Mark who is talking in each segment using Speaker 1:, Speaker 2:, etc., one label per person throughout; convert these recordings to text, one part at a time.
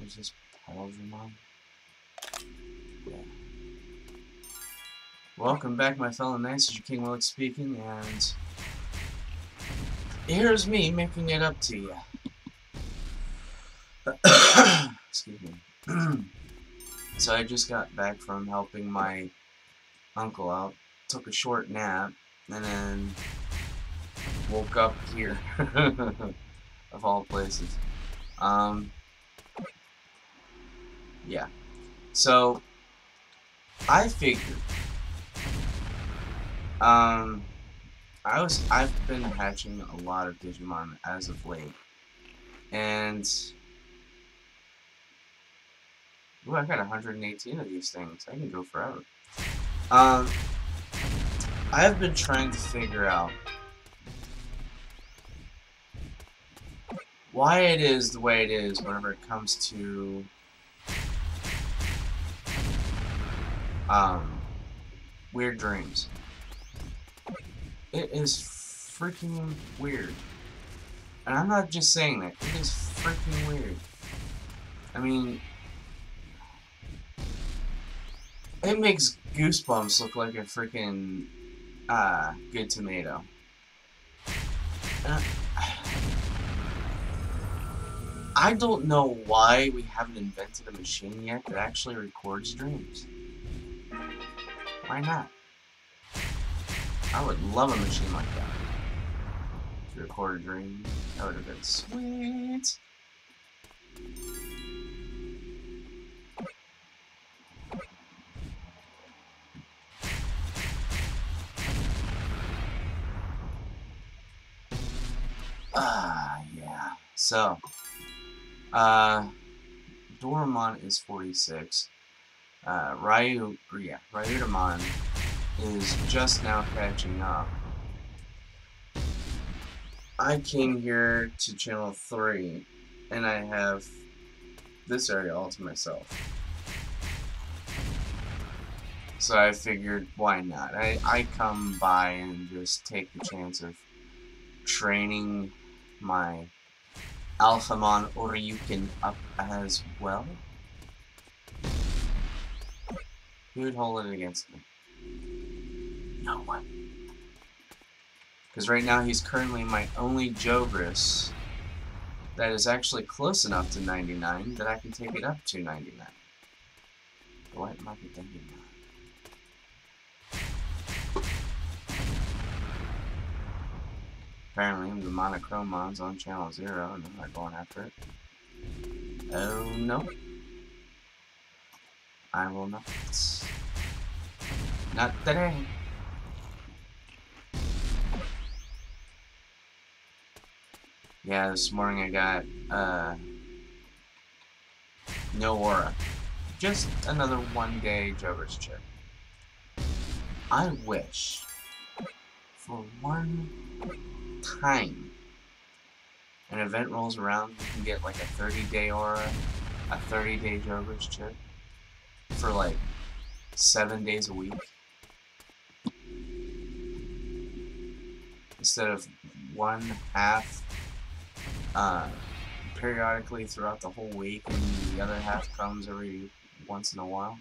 Speaker 1: Is this Digimon? Yeah. Welcome back, my fellow knights. This is your King Willick speaking, and here's me making it up to you. Excuse me. So I just got back from helping my uncle out. Took a short nap, and then woke up here. Of all places. Yeah. So I figured, I've been hatching a lot of Digimon as of late, and ooh, I got 118 of these things. I can go forever. I've been trying to figure out why it is the way it is whenever it comes to weird dreams. It is freaking weird. And I'm not just saying that. It is freaking weird. I mean, it makes Goosebumps look like a freaking good tomato. I don't know why we haven't invented a machine yet that actually records dreams. Why not? I would love a machine like that. To record a dream, that would have been sweet. Yeah. So, Doraemon is 46. Ryutamon is just now catching up. I came here to channel 3, and I have this area all to myself. So I figured, why not? I come by and just take the chance of training my Alphamon Oryukin up as well. Who would hold it against me? No one. Because right now he's currently my only Jogris that is actually close enough to 99 that I can take it up to 99. What might be thinking now? Apparently the Monochromon's on channel 0 and I'm not going after it. Oh no. I will not. Not today. Yeah, this morning I got no aura. Just another one-day Joker's chip. I wish for one time an event rolls around, you can get like a 30-day aura, a 30-day Joker's chip for like 7 days a week. Instead of one half periodically throughout the whole week and the other half comes every once in a while.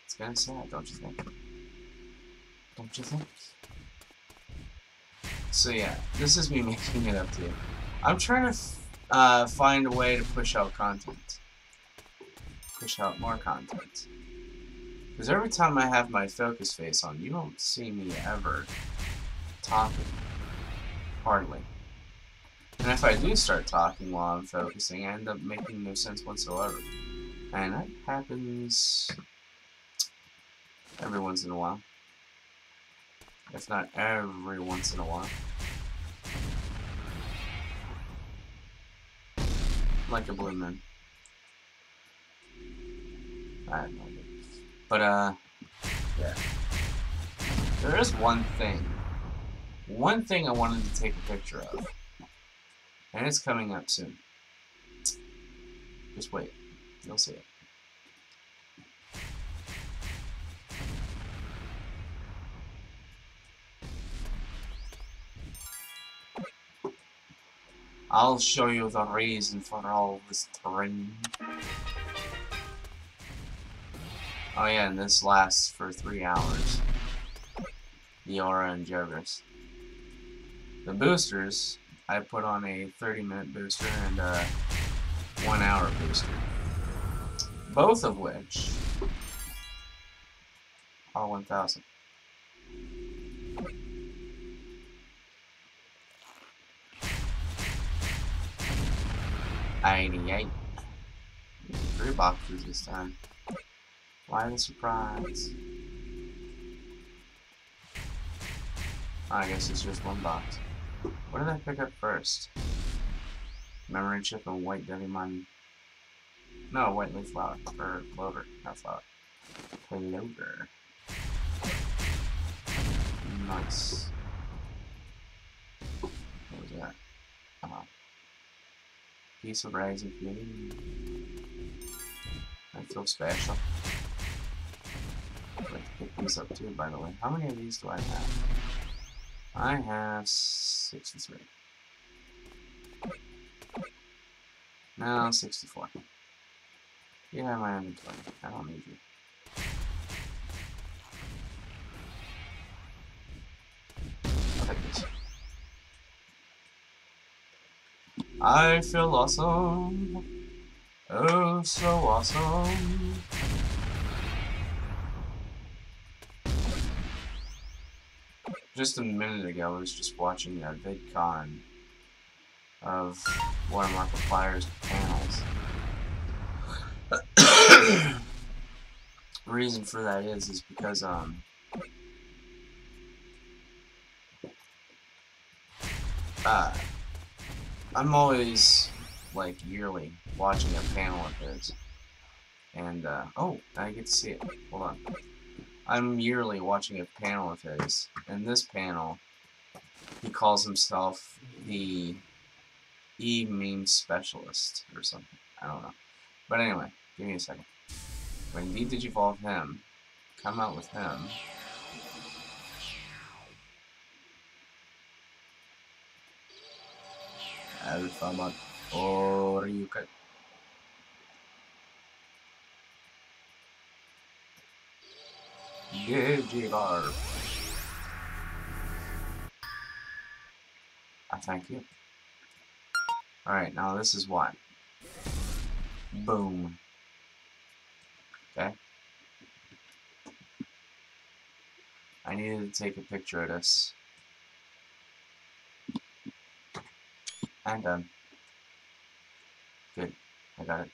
Speaker 1: It's kinda sad, don't you think? Don't you think? So yeah, this is me making it up to you. I'm trying to find a way to push out content. Push out more content. Because every time I have my focus face on, you don't see me ever talking. Hardly. And if I do start talking while I'm focusing, I end up making no sense whatsoever. And that happens every once in a while. If not every once in a while. Like a blue moon. I have no idea. But, yeah. There is one thing. One thing I wanted to take a picture of. And it's coming up soon. Just wait. You'll see it. I'll show you the reason for all this terrain. Oh yeah, and this lasts for 3 hours. The Aura and Jogres. The boosters, I put on a 30-minute booster and a 1-hour booster. Both of which are 1,000. $88. 3 boxes this time. Why the surprise? I guess it's just 1 box. What did I pick up first? Memory chip and white Digimon. No, white leaf flower. Or clover. Not flower. Clover. Nice. What was that? Piece of rising flame. I feel special. I'd like to pick these up too, by the way. How many of these do I have? I have 63. No, 64. You have my inventory. I don't need you. I'll take this. I feel awesome. Oh, so awesome. Just a minute ago, I was just watching a VidCon of one of Markiplier's panels. The reason for that is because I'm always like yearly watching a panel of his, and oh, I get to see it. Hold on. I'm yearly watching a panel of his, and this panel, he calls himself the E-meme specialist or something. I don't know. But anyway, give me a second. When we digivolve him, come out with him. Alphamon or you can. Digivolve. I thank you. Alright, now this is why. Boom. Okay. I needed to take a picture of this. And done. Good. I got it.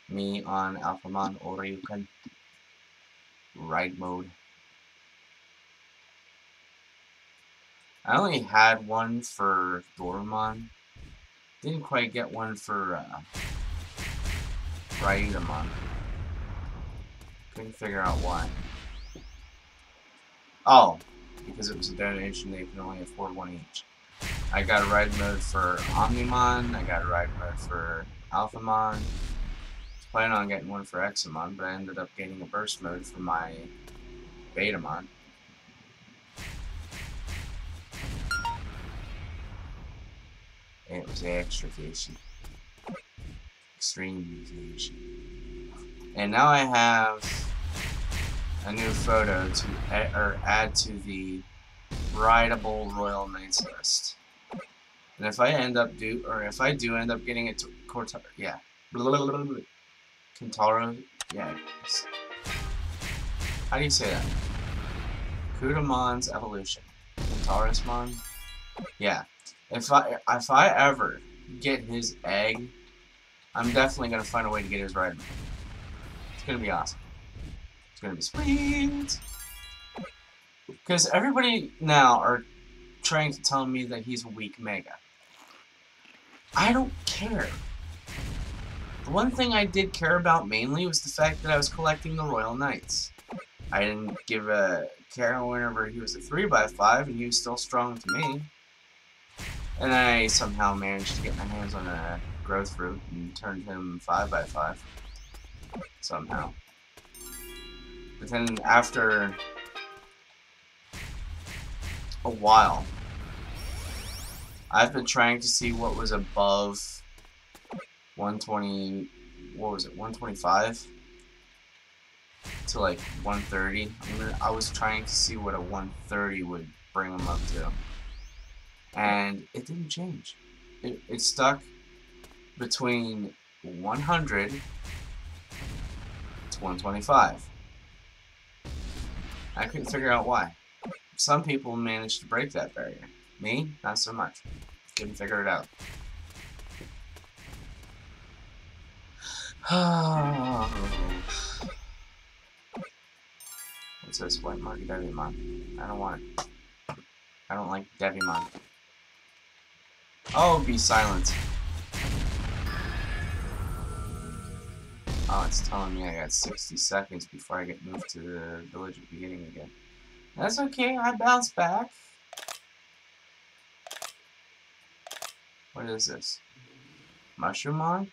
Speaker 1: Me on Alphamon or you can. Ride mode. I only had one for Doraemon. Didn't quite get one for Raidamon. Couldn't figure out why. Oh, because it was a donation, they can only afford one each. I got a ride mode for Omnimon, I got a ride mode for Alphamon. I was planning on getting one for Examon, but I ended up getting a burst mode for my Betamon. It was extra fishy. Extremely fishy. And now I have a new photo to add to the rideable Royal Knights list. And if I do end up getting it to Kintaro, yeah. Kintaro, yeah. How do you say that? Kudamon's evolution. Kintarosmon? Yeah. If I ever get his egg, I'm definitely gonna find a way to get his ride. It's gonna be awesome. It's gonna be sweet. Because everybody now are trying to tell me that he's a weak Mega. I don't care. The one thing I did care about mainly was the fact that I was collecting the Royal Knights. I didn't give a care whenever he was a 3x5 and he was still strong to me. And I somehow managed to get my hands on a growth fruit and turned him 5x5. Somehow. But then after a while, I've been trying to see what was above 120. What was it? 125 to like 130. I was trying to see what a 130 would bring them up to, and it didn't change. It stuck between 100 to 125. I couldn't figure out why. Some people managed to break that barrier. Me, not so much. Couldn't figure it out. What's this? White market Digimon. I don't want it. I don't like Digimon. Oh, be silent. Oh, it's telling me I got 60 seconds before I get moved to the village at the beginning again. That's okay, I bounce back. What is this? Mushroomon?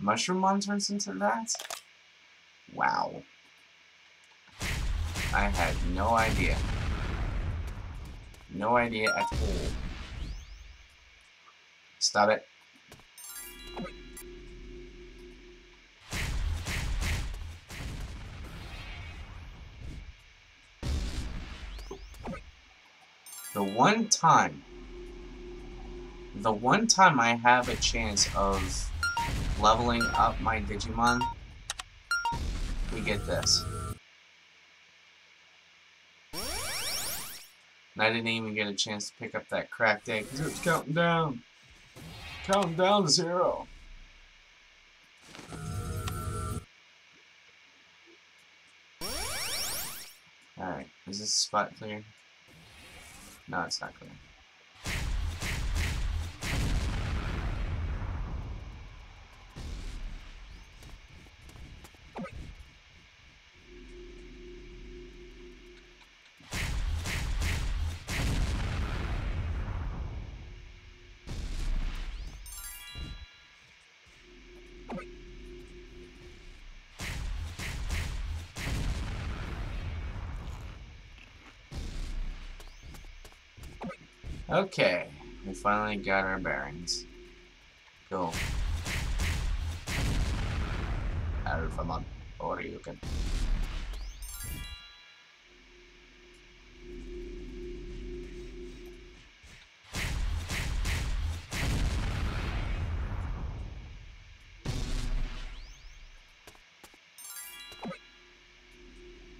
Speaker 1: Mushroomon turns into that? Wow. I had no idea. No idea at all. Stop it. The one time I have a chance of leveling up my Digimon, we get this. And I didn't even get a chance to pick up that cracked egg because it was counting down. Counting down to 0. Alright, is this spot clear? No, it's not clear. Okay, we finally got our bearings. Go. Alphamon, or you can.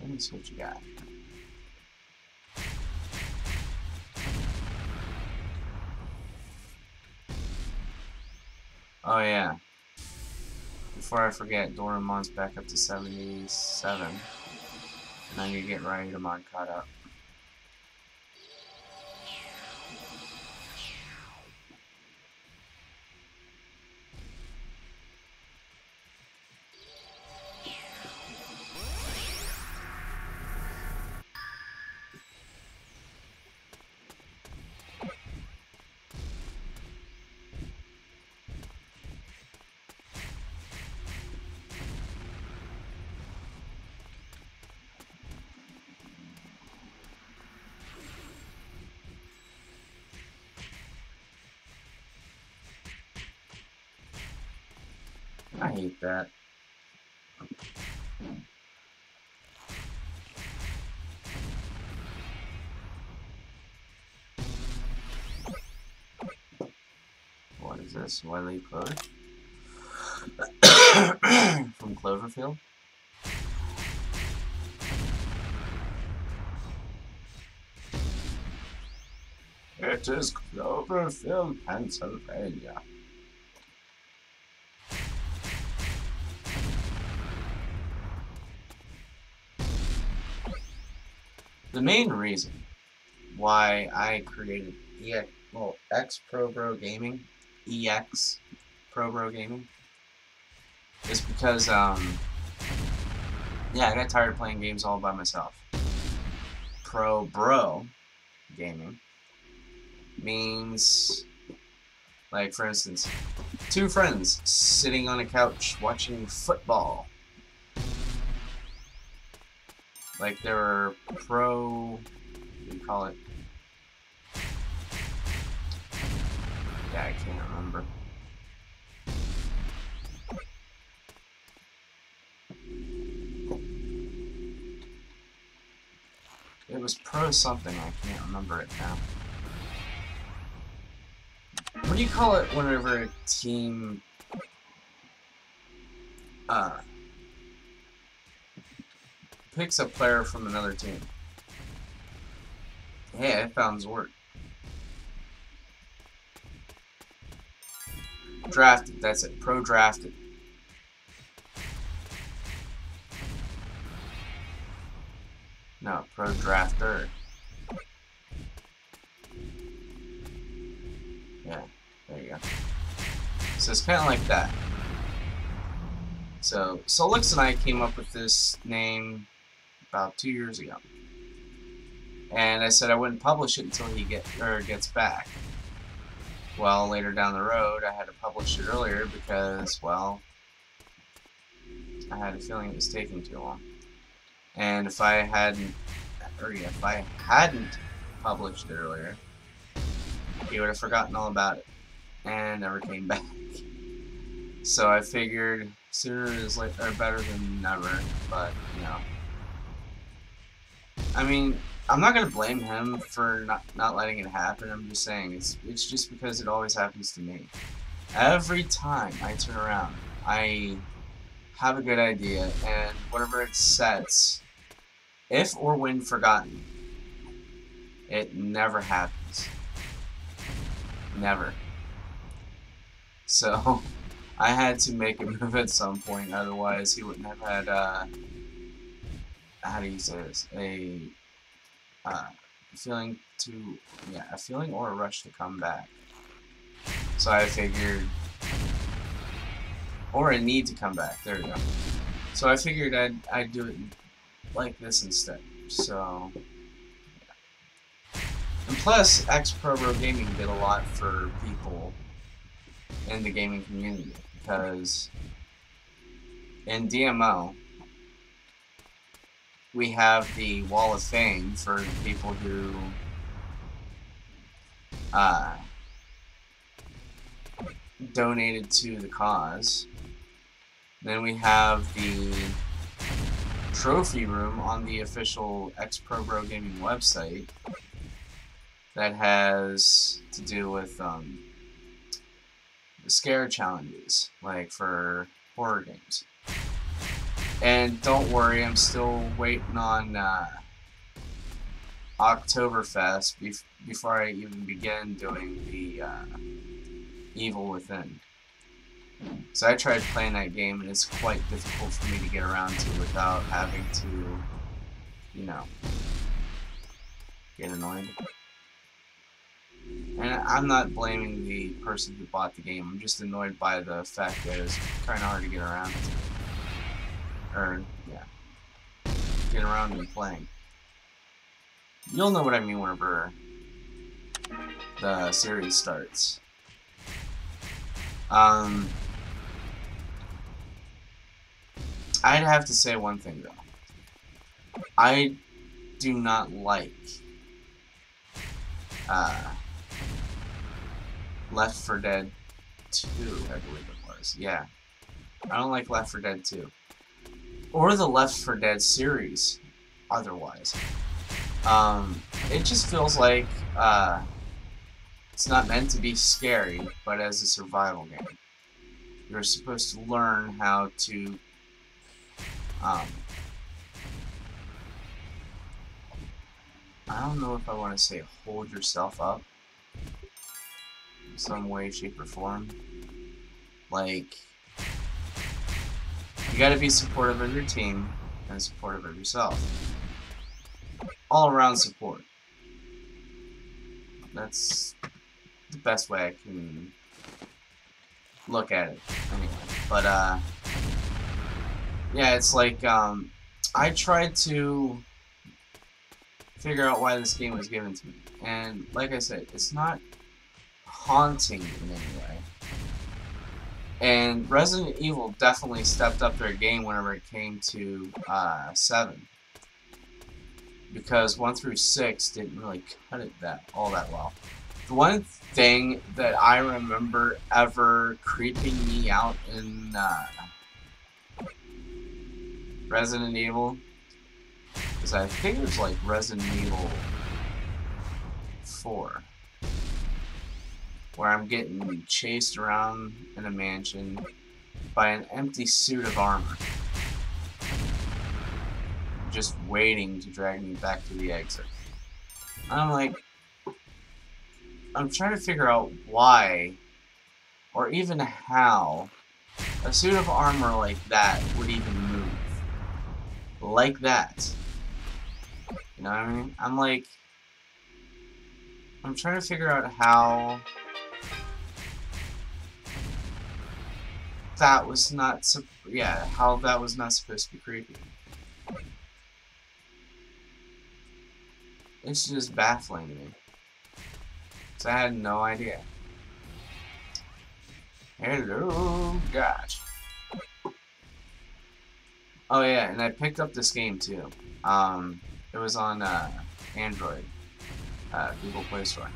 Speaker 1: Let me see what you got. Oh yeah. Before I forget, Doraemon's back up to 77. Now you get Raidomon caught up. I hate that. What is this? Wily Clover? From Cloverfield? It is Cloverfield, Pennsylvania. The main reason why I created X Pro Bro Gaming, EX Pro Bro Gaming, is because yeah, I got tired of playing games all by myself. Pro Bro Gaming means, like, for instance, 2 friends sitting on a couch watching football. Like, there are what do you call it? Yeah, I can't remember. It was pro something, I can't remember it now. What do you call it whenever a team picks a player from another team? Hey, I found Zord. Drafted, that's it. Pro drafted. No, pro drafter. Yeah, there you go. So it's kind of like that. So Solix and I came up with this name about 2 years ago. And I said I wouldn't publish it until he gets back. Well, later down the road, I had to publish it earlier because, well, I had a feeling it was taking too long. And if I hadn't published it earlier, he would have forgotten all about it and never came back. So I figured sooner is better than never. But you know, I mean, I'm not gonna blame him for not letting it happen. I'm just saying it's just because it always happens to me. Every time I turn around, I have a good idea, and whatever it sets, if or when forgotten, it never happens. Never. So I had to make a move at some point, otherwise he wouldn't have had how do you say this? A feeling a feeling or a rush to come back. So I figured, or a need to come back. There we go. So I figured I'd do it like this instead. So, yeah. And plus, Pro Gaming did a lot for people in the gaming community because in DMO we have the Wall of Fame for people who donated to the cause. Then we have the trophy room on the official Pro Gaming website that has to do with the scare challenges, like for horror games. And don't worry, I'm still waiting on Oktoberfest before I even begin doing the Evil Within. So I tried playing that game, and it's quite difficult for me to get around to without having to, you know, get annoyed. And I'm not blaming the person who bought the game, I'm just annoyed by the fact that it's kind of hard to get around to. Or, yeah, get around and playing. You'll know what I mean whenever the series starts. I'd have to say one thing though. I do not like Left 4 Dead 2, I believe it was. Yeah. I don't like Left 4 Dead 2. Or the Left 4 Dead series, otherwise. It just feels like it's not meant to be scary, but as a survival game. You're supposed to learn how to I don't know if I want to say hold yourself up in some way, shape, or form. Like, you gotta be supportive of your team and supportive of yourself. All around support. That's the best way I can look at it, anyway. But, yeah, it's like, I tried to figure out why this game was given to me. And, like I said, it's not haunting in any way. And Resident Evil definitely stepped up their game whenever it came to 7. Because 1 through 6 didn't really cut it all that well. The one thing that I remember ever creeping me out in Resident Evil is I think it was like Resident Evil 4, where I'm getting chased around in a mansion by an empty suit of armor, just waiting to drag me back to the exit. I'm like, I'm trying to figure out why, or even how, a suit of armor like that would even move. Like that. You know what I mean? I'm trying to figure out how that was not, how that was not supposed to be creepy. It's just baffling to me. So I had no idea. Hello, gosh. Oh yeah, and I picked up this game too. It was on Android, Google Play Store.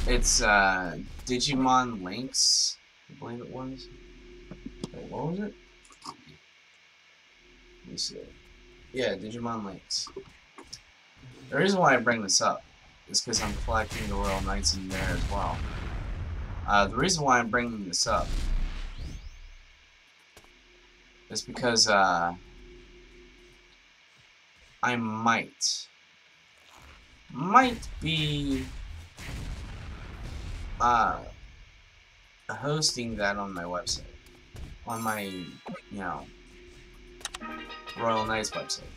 Speaker 1: It's Digimon Links, I believe it was. Wait, what was it? Let me see. Yeah, Digimon Links. The reason why I bring this up is because I'm collecting the Royal Knights in there as well. The reason why I'm bringing this up is because I might be hosting that on my website, on my Royal Knights website,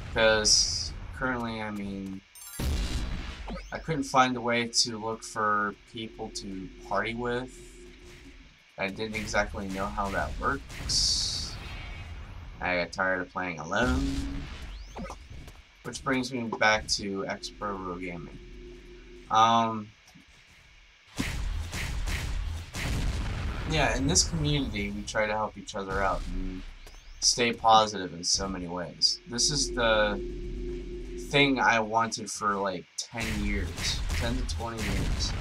Speaker 1: because currently, I mean, I couldn't find a way to look for people to party with. I didn't exactly know how that works. I got tired of playing alone. Which brings me back to X-Pro Gaming. Yeah, in this community, we try to help each other out and stay positive in so many ways. This is the thing I wanted for like 10 years, 10 to 20 years.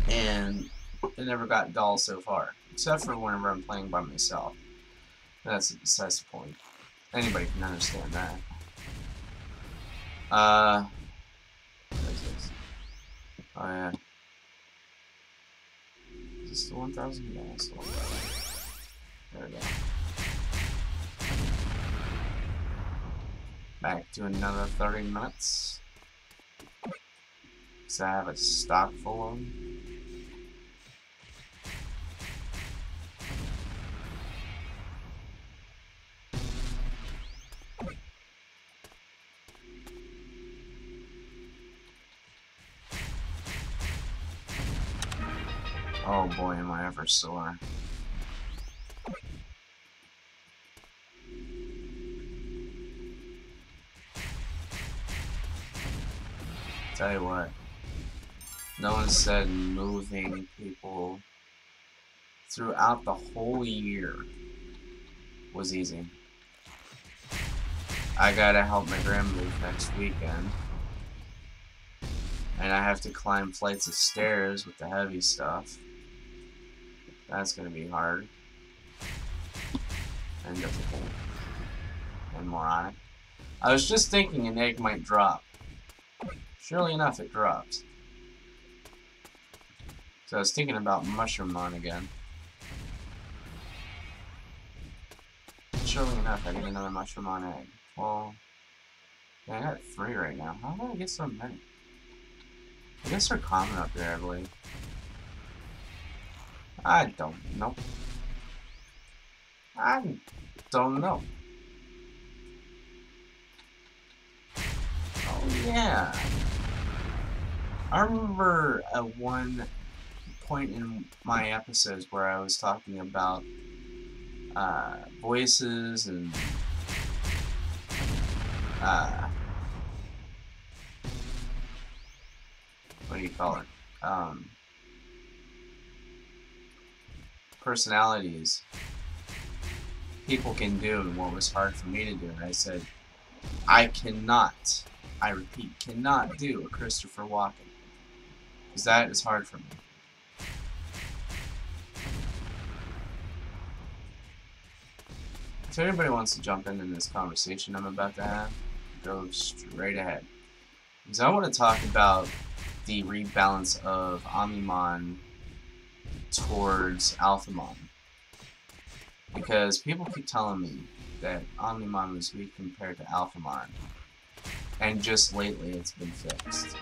Speaker 1: And it never got dull so far, except for whenever I'm playing by myself. That's besides the point. Anybody can understand that. What is this? Oh yeah. Is this the 1,000? Yeah, it's the 1,000. There we go. Back to another 30 minutes. Because I have a stock full of them. Oh boy, am I ever sore. Tell you what, no one said moving people throughout the whole year was easy. I gotta help my grandma move next weekend. And I have to climb flights of stairs with the heavy stuff. That's gonna be hard. And difficult. And moronic. I was just thinking an egg might drop. Surely enough, it dropped. So I was thinking about Mushroomon again. Surely enough, I get another Mushroomon egg. Well, yeah, I got 3 right now. How did I get so many? I guess they're common up there, I believe. I don't know. I don't know. Oh, yeah. I remember at one point in my episodes where I was talking about voices and what do you call it? Personalities people can do and what was hard for me to do. And I said, I cannot, I repeat, cannot do a Christopher Walken. Because that is hard for me. If anybody wants to jump in this conversation I'm about to have, go straight ahead. Because I want to talk about the rebalance of Omnimon towards Alphamon. Because people keep telling me that Omnimon was weak compared to Alphamon. And just lately it's been fixed.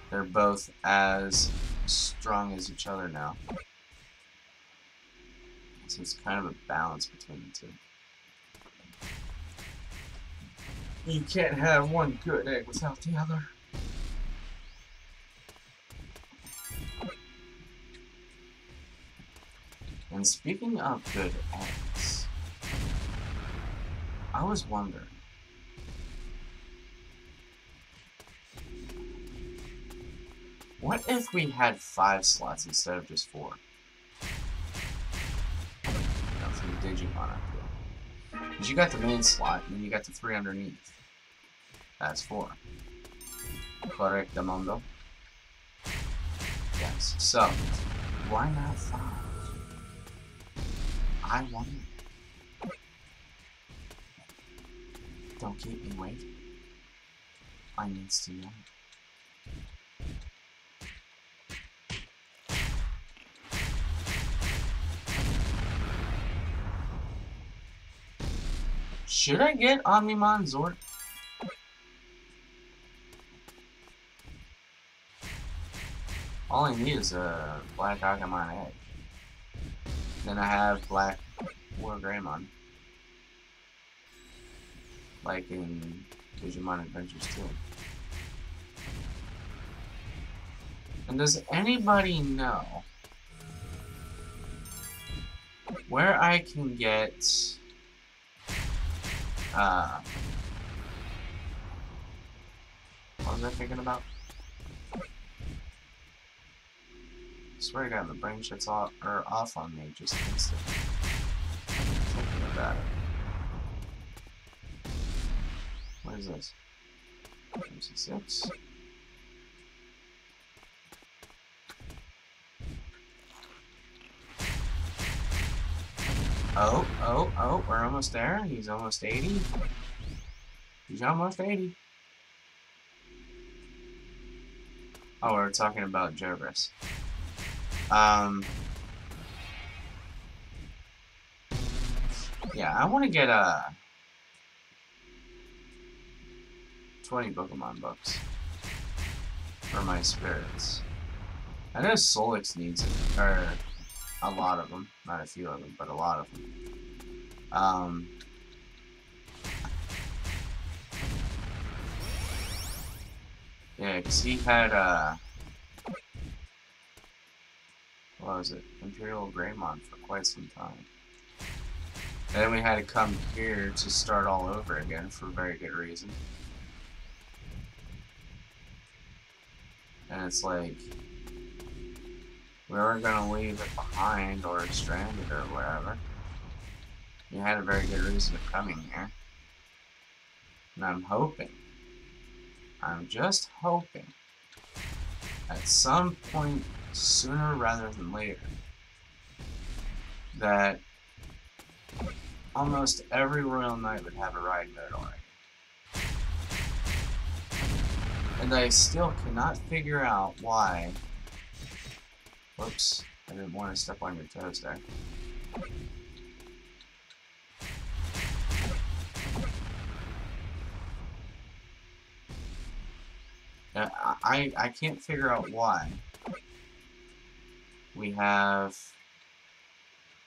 Speaker 1: They're both as strong as each other now. So it's kind of a balance between the two. You can't have one good egg without the other. And speaking of good eggs, I was wondering, what if we had 5 slots instead of just 4? For the Digimon up here. Because you got the main slot, and then you got the 3 underneath. That's 4. Correctamundo. Yes. So, why not 5? I wonder. Don't keep me waiting. I needs to know. Should I get Omnimon Zord? All I need is a black Agumon egg. Then I have black War Greymon. Like in Digimon Adventures 2. And does anybody know where I can get what was I thinking about? I swear to God, the brain shuts off on me just instantly. Thinking about it. What is this? 6. Oh, we're almost there. He's almost 80. He's almost 80. Oh, we're talking about Jobris. Yeah, I want to get 20 Pokemon books for my spirits. I know Solix needs it, or a lot of them, not a few of them, but a lot of them. Yeah, because he had what was it, Imperial Greymon for quite some time. And then we had to come here to start all over again for a very good reason. And it's like, we weren't going to leave it behind or stranded or whatever. You had a very good reason of coming here. And I'm hoping, I'm just hoping, at some point sooner rather than later, that almost every Royal Knight would have a ride mode already. And I still cannot figure out why. Whoops, I didn't want to step on your toes there. I can't figure out why we have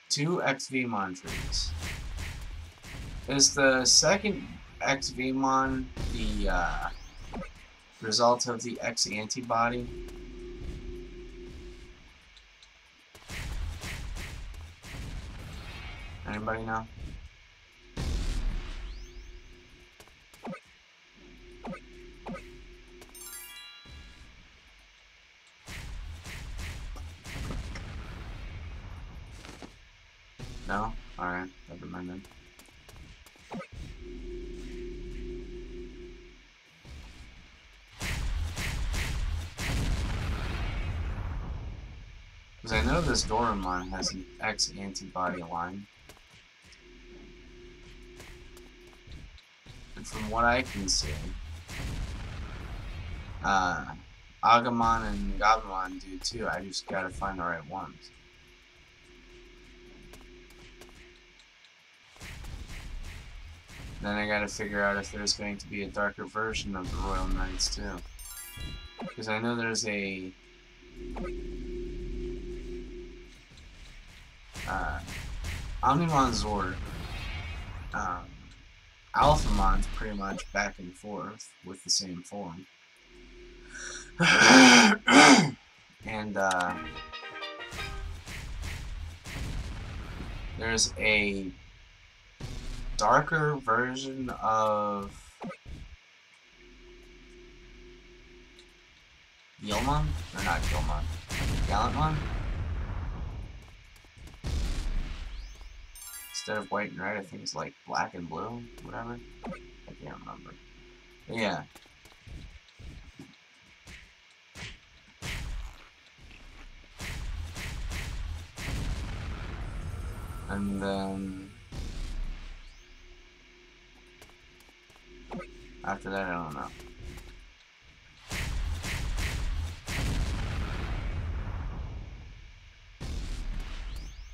Speaker 1: 2 XVmon trees. Is the second XVmon the result of the X antibody? Anybody know? No? Alright, never mind then. know this Doraemon has an X-antibody line. And from what I can see, Agumon and Gabumon do too. I just gotta find the right ones. Then I gotta figure out if there's going to be a darker version of the Royal Knights too. Because I know there's a Omnimon Zord. Alphamon's pretty much back and forth with the same form. And there's a darker version of Gilmon? Or not Gilmon. Gallantmon? Instead of white and red, I think it's like black and blue, whatever. I can't remember. But yeah. And then after that, I don't know.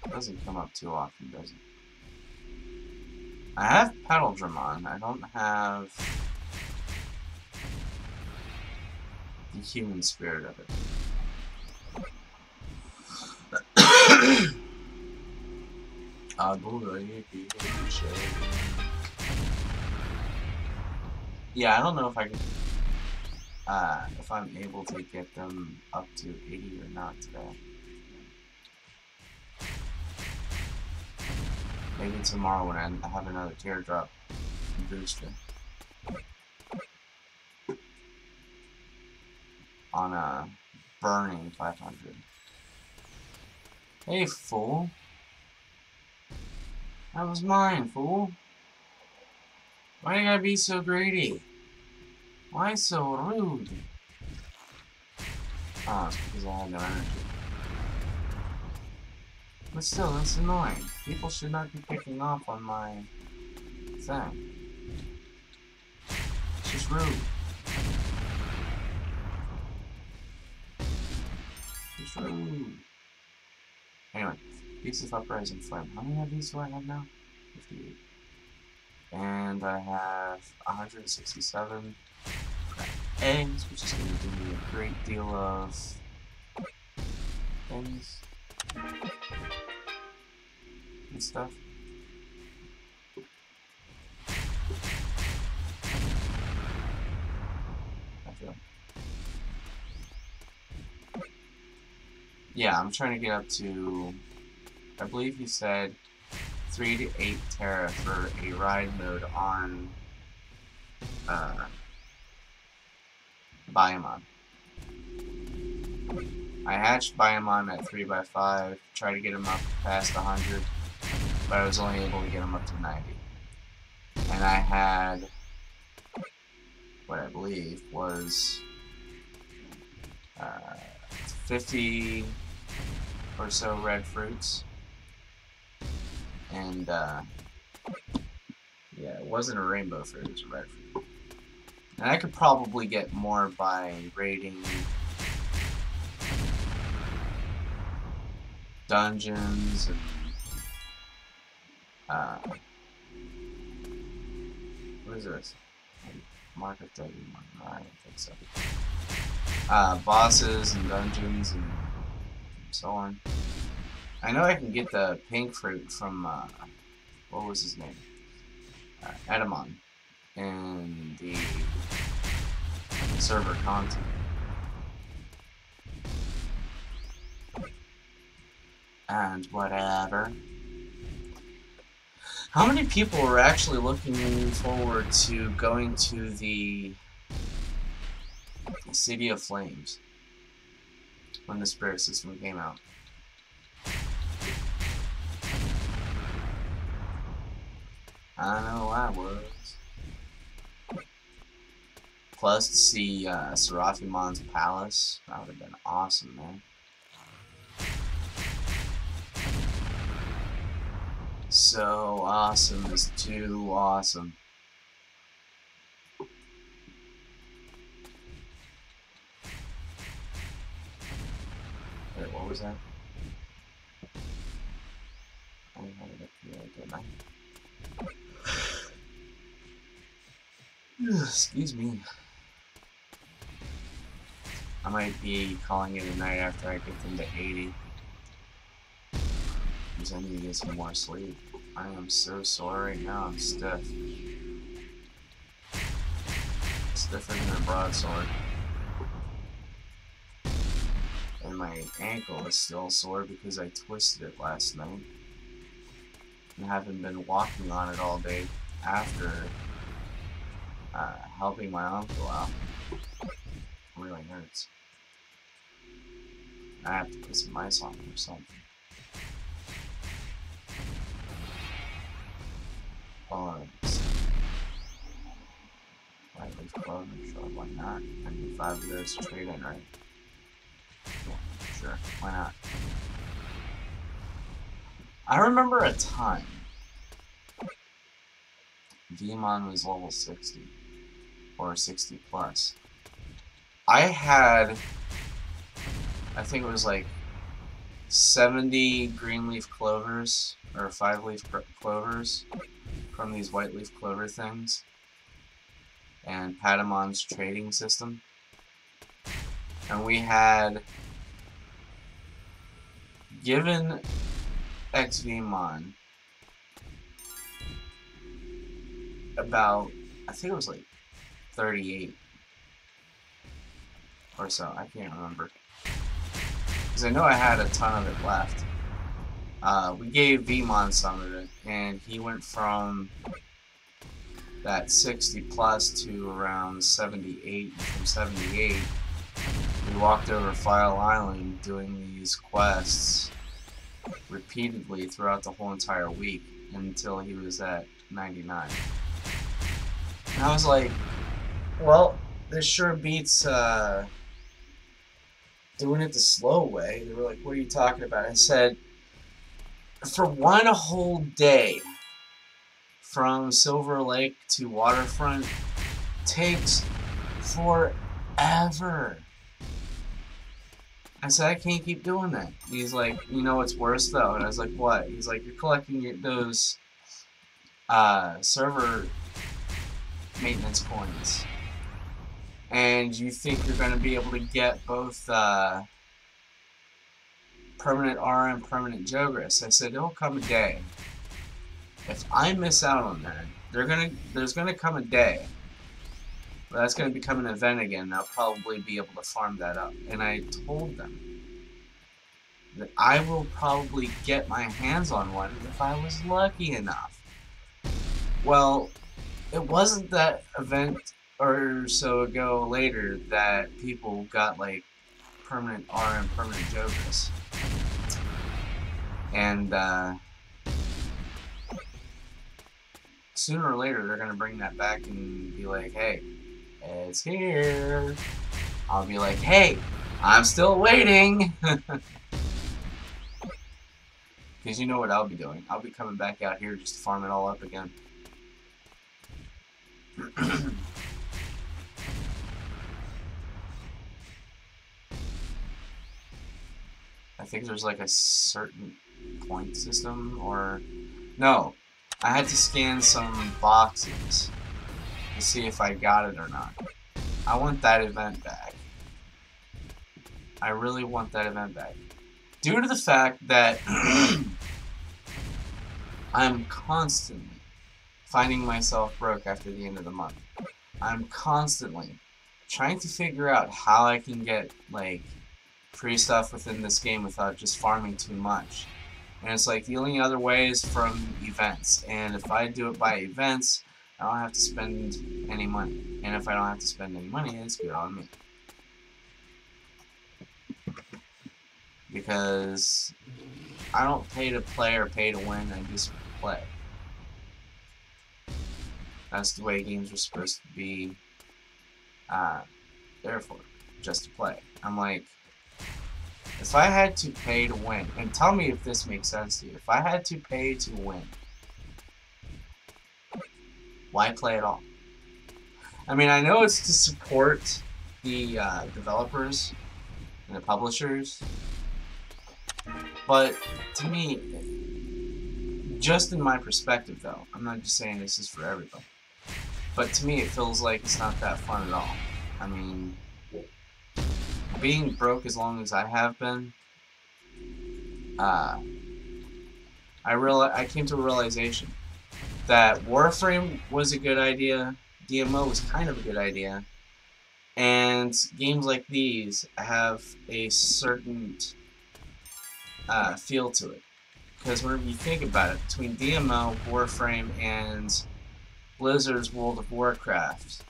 Speaker 1: It doesn't come up too often, does it? I have Petal-Dramon. I don't have the human spirit of it. Yeah, I don't know if I can, if I'm able to get them up to 80 or not today. Maybe tomorrow when I have another teardrop booster. On a burning 500. Hey, fool. That was mine, fool. Why you gotta be so greedy? Why so rude? Oh, it's because I had no energy. But still, that's annoying. People should not be picking off on my thing. It's just rude. It's rude. Anyway, Beast of Uprising Flame. How many of these do I have now? 58. And I have 167 eggs, which is going to give me a great deal of things and stuff. I feel. Yeah, I'm trying to get up to, I believe he said 3 to 8 Terra for a ride mode on Biomon. I hatched Biomon at 3x5, tried to get him up past 100, but I was only able to get him up to 90. And I had what I believe was 50 or so red fruits. And yeah, it wasn't a rainbow fruit, it was a red fruit. And I could probably get more by raiding dungeons and what is this? Mark of Digimon. I don't think so. Bosses and dungeons and so on. I know I can get the pink fruit from what was his name? Edamon in the server content. And whatever. How many people were actually looking forward to going to the City of Flames when the Spirit System came out? I know I was. Plus to see Seraphimon's palace. That would have been awesome, man. so awesome. It's too awesome. Wait, what was that? I had it up here, didn't I? Excuse me. I might be calling it a night after I get them to 80. Because I need to get some more sleep. I am so sore right now, I'm stiff. Stiffer than a broadsword. And my ankle is still sore because I twisted it last night. And haven't been walking on it all day after helping my uncle out. It really hurts. I have to put some ice on it or something. Right leaf clover, sure, why not? I need 5 of those to trade in, right? Yeah, sure, why not? I remember a time Digimon was level 60 or 60 plus. I think it was like 70 green leaf clovers or 5 leaf clovers from these white leaf clover things and Patamon's trading system. And we had given XVmon about, I think it was like 38 or so, I can't remember. Because I know I had a ton of it left. We gave Vmon some of it, and he went from that 60 plus to around 78. From 78, we walked over File Island doing these quests repeatedly throughout the whole entire week until he was at 99. And I was like, well, this sure beats doing it the slow way. They were like, what are you talking about? I said, for one whole day from Silver Lake to Waterfront takes forever. I said, I can't keep doing that. He's like, you know what's worse though? And I was like, what? He's like, you're collecting those server maintenance coins. And you think you're going to be able to get both permanent R and permanent Jogris. I said, it'll come a day. If I miss out on that, there's gonna come a day. But that's gonna become an event again, and I'll probably be able to farm that up. And I told them that I will probably get my hands on one if I was lucky enough. Well, it wasn't that event or so ago later that people got like permanent R and permanent Jogris. And sooner or later they're gonna bring that back and be like, hey, it's here. I'll be like, hey, I'm still waiting. Because you know what I'll be doing. I'll be coming back out here just to farm it all up again. I think there's like a certain point system, or no, I had to scan some boxes to see if I got it or not. I want that event back. I really want that event back. Due to the fact that I'm constantly finding myself broke after the end of the month. I'm constantly trying to figure out how I can get like free stuff within this game without just farming too much. And it's like the only other way is from events. And if I do it by events, I don't have to spend any money. And if I don't have to spend any money, it's good on me. Because I don't pay to play or pay to win, I just play. That's the way games are supposed to be there for, just to play. I'm like, if I had to pay to win, and tell me if this makes sense to you, if I had to pay to win, Why play at all? I mean, I know it's to support the developers and the publishers, but to me, just in my perspective though, I'm not just saying this is for everybody, but to me it feels like it's not that fun at all. I mean, being broke as long as I have been, I came to a realization that Warframe was a good idea, DMO was kind of a good idea, and games like these have a certain feel to it. Because whenever you think about it, between DMO, Warframe, and Blizzard's World of Warcraft,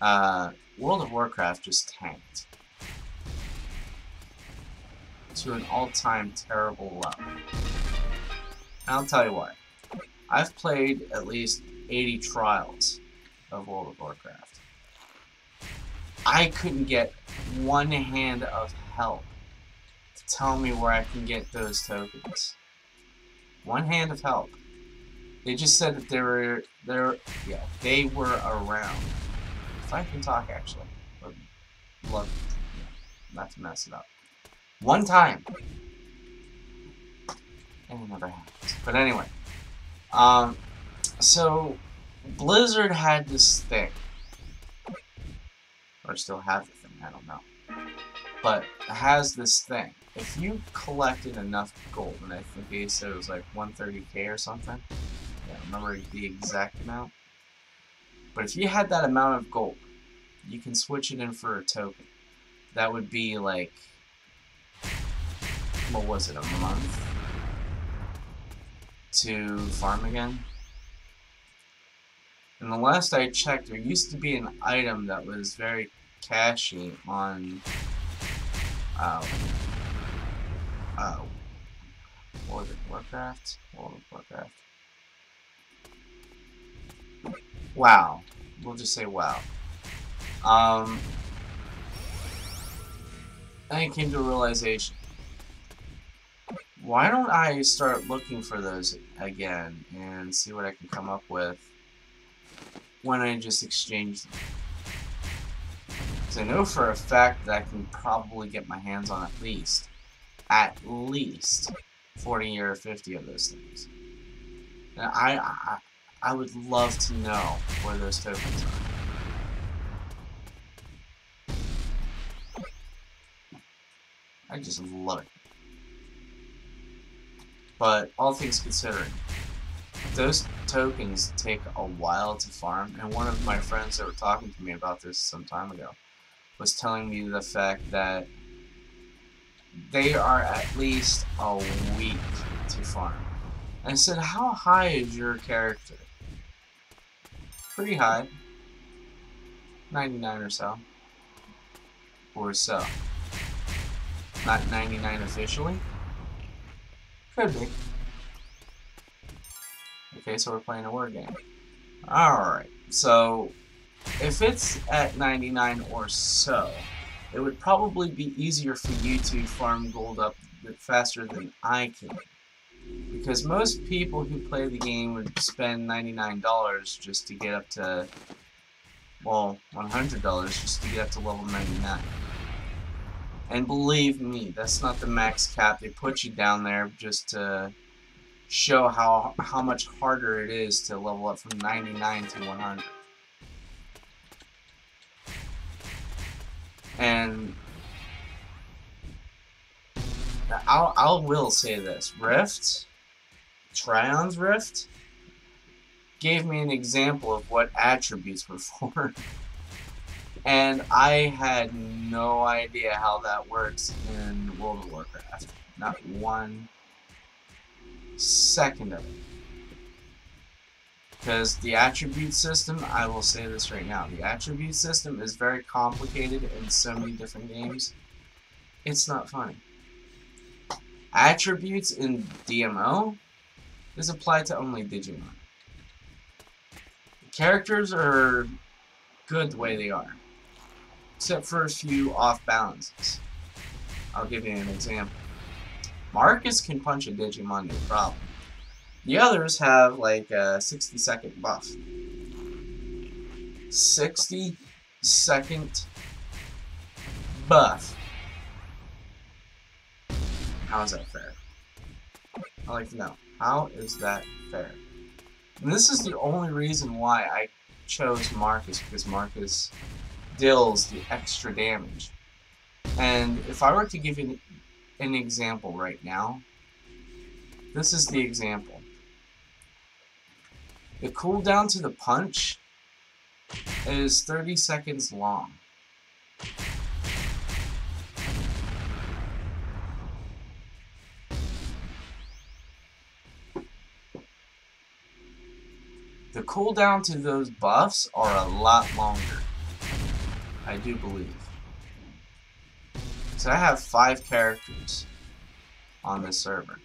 Speaker 1: World of Warcraft just tanked to an all-time terrible level. And I'll tell you why. I've played at least 80 trials of World of Warcraft. I couldn't get one hand of help to tell me where I can get those tokens. One hand of help. They just said that they were around. If I can talk, actually, I would love not to mess it up. One time, and it never happened. But anyway, so Blizzard had this thing, or still have the thing, I don't know, but it has this thing. If you collected enough gold, and I think they said it was like 130k or something, I don't remember the exact amount, but if you had that amount of gold, you can switch it in for a token. That would be like, what was it, a month to farm again? And the last I checked, there used to be an item that was very cashy on what was it, Warcraft? World of Warcraft. WoW. We'll just say WoW. I came to a realization. Why don't I start looking for those again and see what I can come up with when I just exchange them? Because I know for a fact that I can probably get my hands on at least 40 or 50 of those things. And I would love to know where those tokens are. I just love it. But all things considering, those tokens take a while to farm, and one of my friends that were talking to me about this some time ago was telling me the fact that they are at least a week to farm. And I said, how high is your character? Pretty high. 99 or so. Or so. Not 99 officially. Could be. Okay, so we're playing a word game. Alright, so if it's at 99 or so, it would probably be easier for you to farm gold up a bit faster than I can. Because most people who play the game would spend $99 just to get up to, well, $100 just to get up to level 99. And believe me, that's not the max cap. They put you down there just to show how much harder it is to level up from 99 to 100. And I will say this. Rift, Trion's Rift, gave me an example of what attributes were for. And I had no idea how that works in World of Warcraft. Not 1 second of it. Because the attribute system, I will say this right now, the attribute system is very complicated in so many different games. It's not funny. Attributes in DMO is applied to only Digimon. The characters are good the way they are, except for a few off balances. I'll give you an example. Marcus can punch a Digimon, no problem. The others have like a 60-second buff. 60-second buff. How is that fair? I'd like to know. How is that fair? And this is the only reason why I chose Marcus, because Marcus deals the extra damage. And if I were to give you an example right now, this is the example. The cooldown to the punch is 30 seconds long. The cooldown to those buffs are a lot longer, I do believe. So I have 5 characters on this server.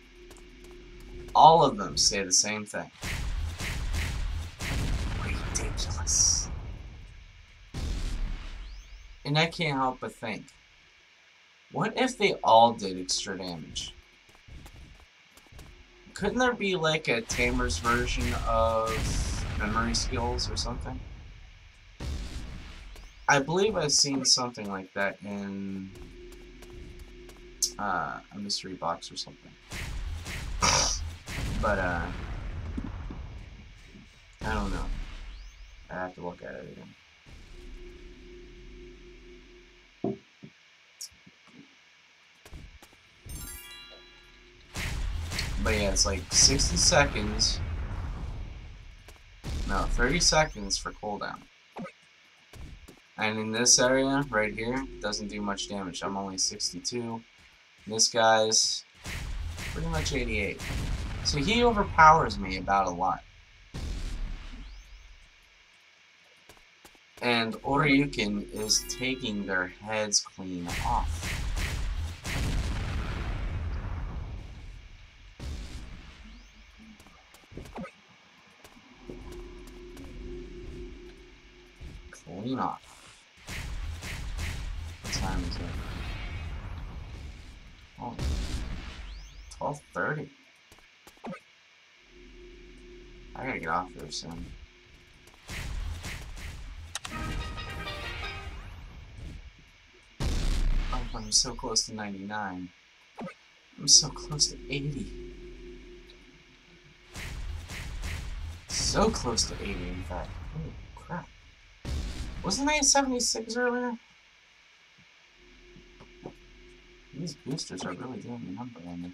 Speaker 1: All of them say the same thing. Ridiculous. And I can't help but think, what if they all did extra damage? Couldn't there be like a tamer's version of memory skills or something? I believe I've seen something like that in a mystery box or something. But I don't know. I have to look at it again. But yeah, it's like 60 seconds. No, 30 seconds for cooldown. And in this area, right here, doesn't do much damage. I'm only 62. This guy's pretty much 88. So he overpowers me about a lot. And Oryukin is taking their heads clean off. Clean off. What time is it? Oh, 12:30. I gotta get off there soon. Oh, I'm so close to 99. I'm so close to 80. So close to 80, in fact. Holy crap. Wasn't I at 76 earlier? These boosters are really doing the number on me.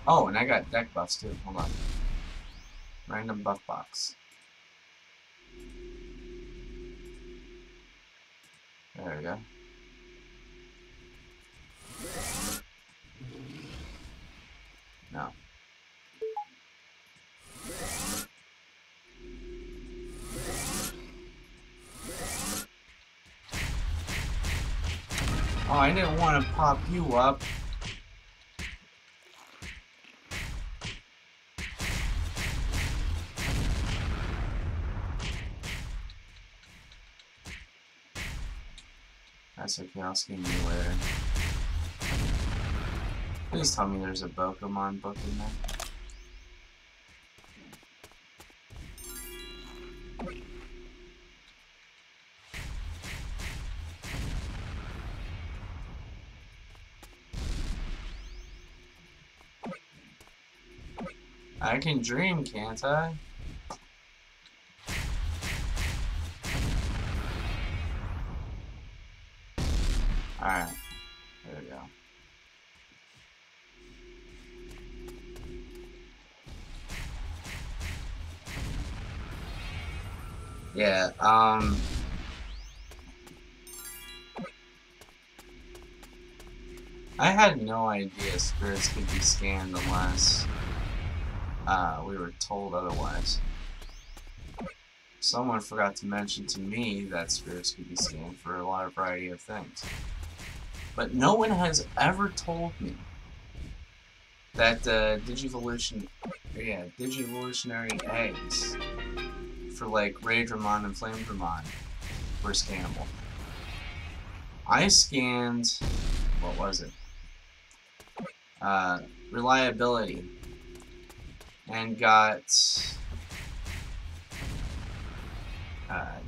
Speaker 1: Oh, and I got deck buffs too. Hold on. Random buff box. There we go. No. Oh, I didn't want to pop you up. That's okay, I'll skin you later. Please tell me there's a Pokemon book in there. I can dream, can't I? Alright, there we go. Yeah, I had no idea spirits could be scanned unless we were told otherwise. Someone forgot to mention to me that spirits could be scanned for a lot of variety of things. But no one has ever told me that Digivolutionary eggs for like Raydramon and Flamedramon were scannable. I scanned, what was it? reliability and got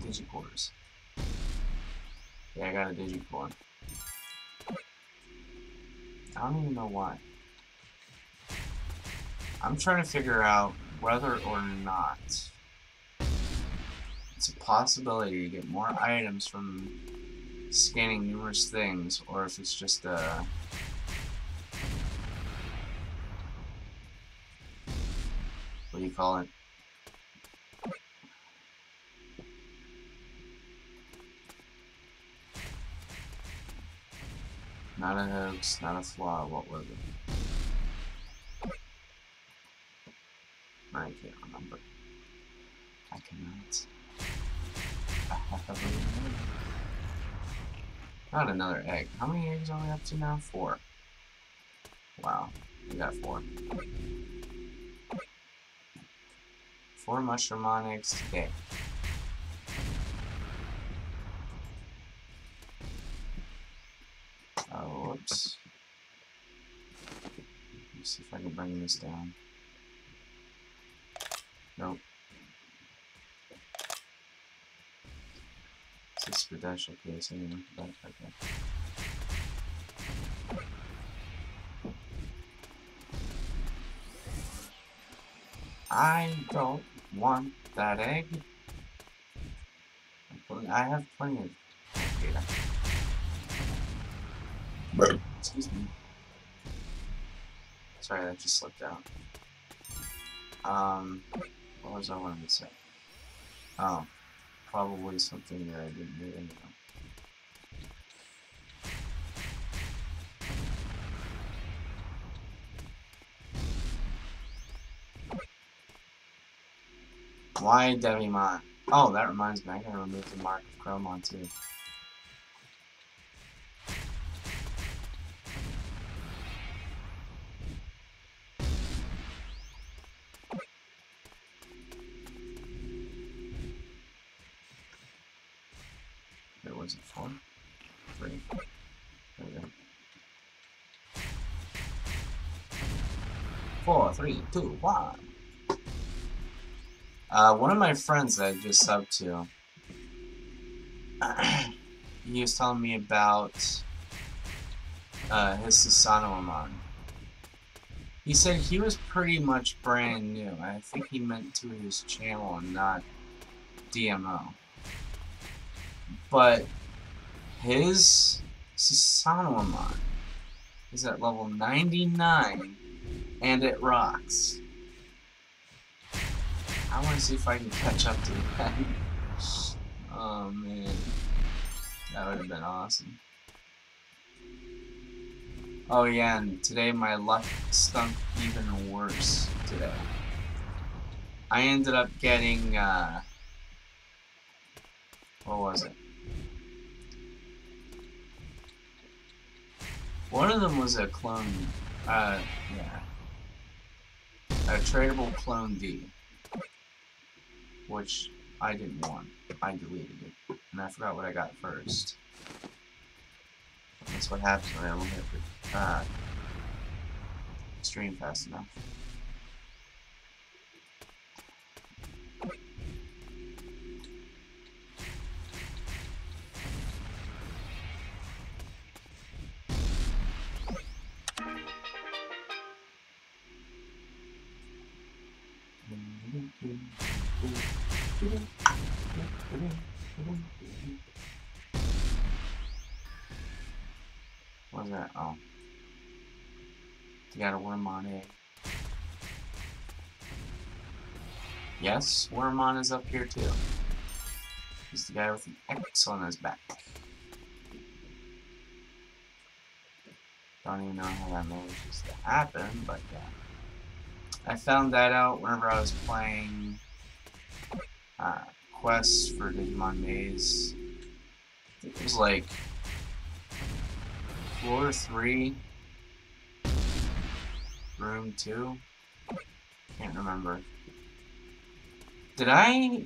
Speaker 1: Digicores. Yeah, I got a Digicore. I don't even know why. I'm trying to figure out whether or not it's a possibility to get more items from scanning numerous things, or if it's just a... what do you call it? Not a hoax, not a flaw, what was it? I can't remember. I cannot. Not another egg. How many eggs are we up to now? 4. Wow, we got 4. 4 mushroom eggs today. Oh, whoops. Let's see if I can bring this down. Nope. It's a special case anyway. But, okay. I don't want that egg. I have plenty of data. Excuse me. Sorry, that just slipped out. What was I wanting to say? Oh, probably something that I didn't need anyway. Why Digimon? Oh, that reminds me, I gotta remove the mark of Chromon too. There was it 4? 3. There we go. 4, 3, 2, 1. One of my friends that I just subbed to, he was telling me about his Susanomon. He said he was pretty much brand new. I think he meant to his channel and not DMO. But his Susanomon is at level 99 and it rocks. I want to see if I can catch up to that. Oh man, that would have been awesome. Oh yeah, and today my luck stunk even worse today. I ended up getting, what was it? One of them was a clone, yeah. A tradable clone D. Which I didn't want. I deleted it. And I forgot what I got first. That's what happens when I don't hit the stream fast enough. What was that? Oh. You got a Wormon egg. Yes, Wormon is up here too. He's the guy with an X on his back. Don't even know how that manages to happen, but yeah. I found that out whenever I was playing quests for Digimon Maze. I think it was like floor 3, room 2. Can't remember. Did I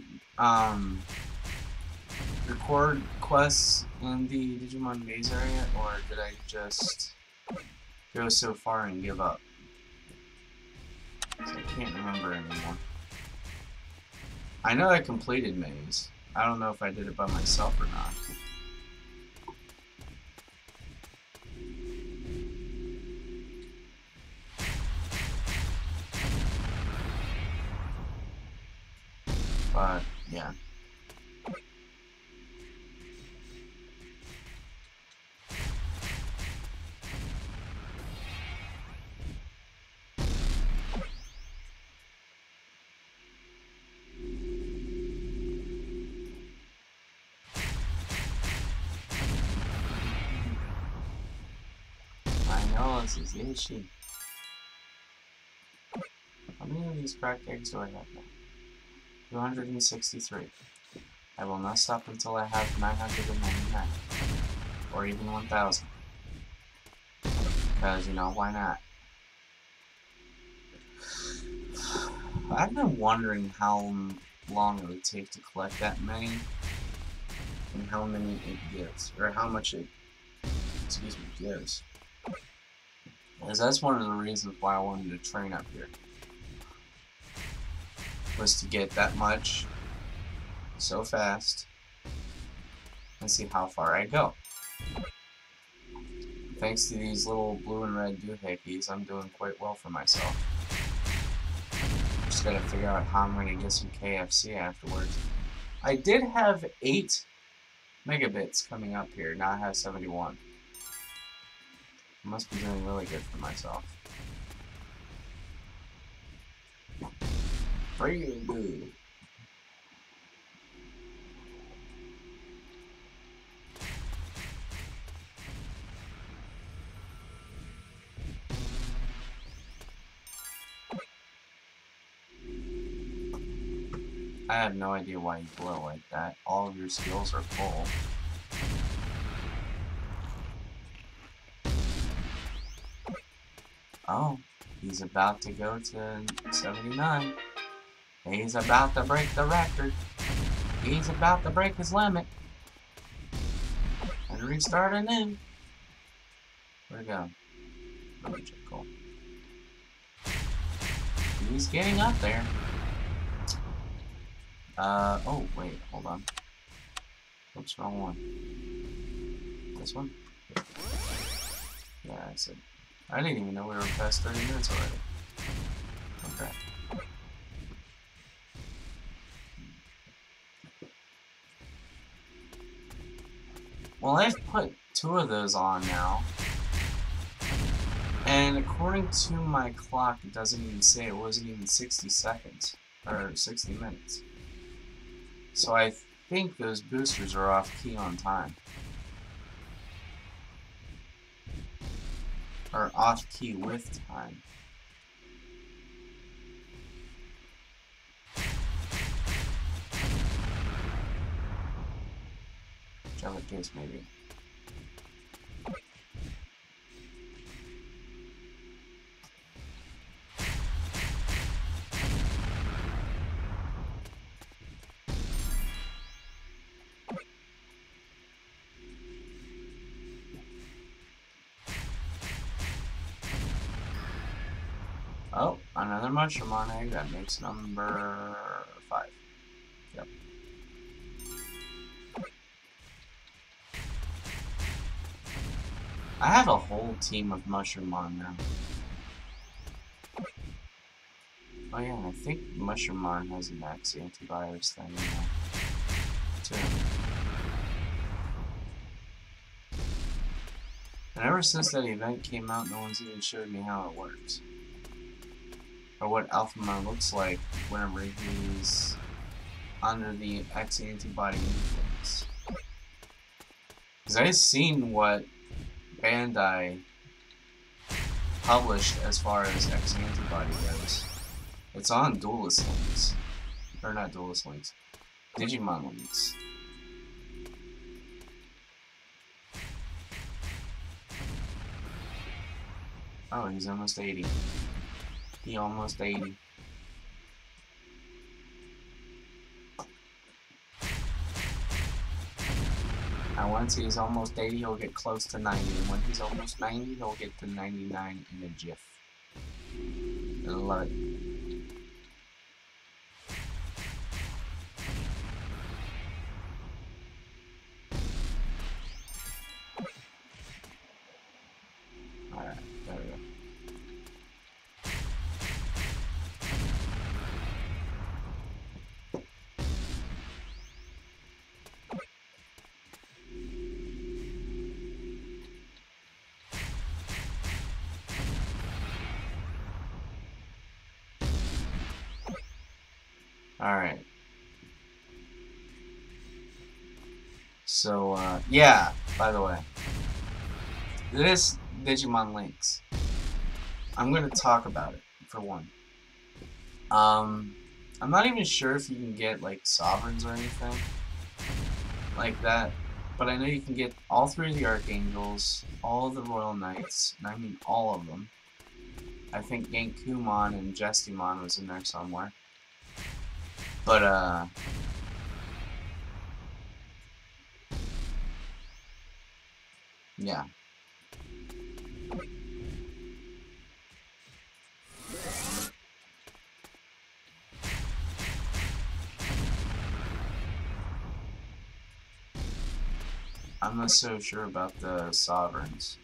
Speaker 1: record quests in the Digimon Maze area, or did I just go so far and give up. So I can't remember anymore. I know I completed Maze. I don't know if I did it by myself or not. But, yeah. I know this is the issue. How many of these cracked eggs do I have now? 263. I will not stop until I have 999. Or even 1,000. Because, you know, why not? I've been wondering how long it would take to collect that many. And how many it gives. Or how much it, excuse me, gives. Because that's one of the reasons why I wanted to train up here. Was to get that much so fast and see how far I go. Thanks to these little blue and red doohickeys, I'm doing quite well for myself. Just gotta figure out how I'm gonna get some KFC afterwards. I did have 8 megabits coming up here, now I have 71. I must be doing really good for myself. Pretty good. I have no idea why you glow like that. All of your skills are full. Oh, he's about to go to 79. He's about to break the record. He's about to break his limit. And restart anew. Where'd it go? Cool. He's getting up there. Oh, wait, hold on. What's wrong one? This one? Yeah, I said. I didn't even know we were past 30 minutes already. Okay. Well, I've put 2 of those on now. And according to my clock, it doesn't even say it wasn't even 60 seconds. Or 60 minutes. So I think those boosters are off key on time. Or off key with time. Whichever case maybe. Oh, another mushroom on egg. That makes number 5. Yep. I have a whole team of mushroom on now. Oh yeah, and I think Mushroomon has an X antivirus thing in there, too. And ever since that event came out, no one's even showed me how it works. Or what Alphamon looks like whenever he's under the X antibody influence. Because I've seen what Bandai published as far as X antibody goes. It's on Duelist Links. Or not Duelist Links. Digimon Links. Oh, he's almost 80. He almost 80. And once he's almost 80, he'll get close to 90. And when he's almost 90, he'll get to 99 in a jiff. I love it. Alright, there we go. Alright. So, yeah, by the way. This Digimon Links. I'm going to talk about it, for one. I'm not even sure if you can get, like, sovereigns or anything like that. But I know you can get all 3 of the Archangels, all of the Royal Knights, and I mean all of them. I think Genkumon and Jestimon was in there somewhere. But, yeah. I'm not so sure about the sovereigns.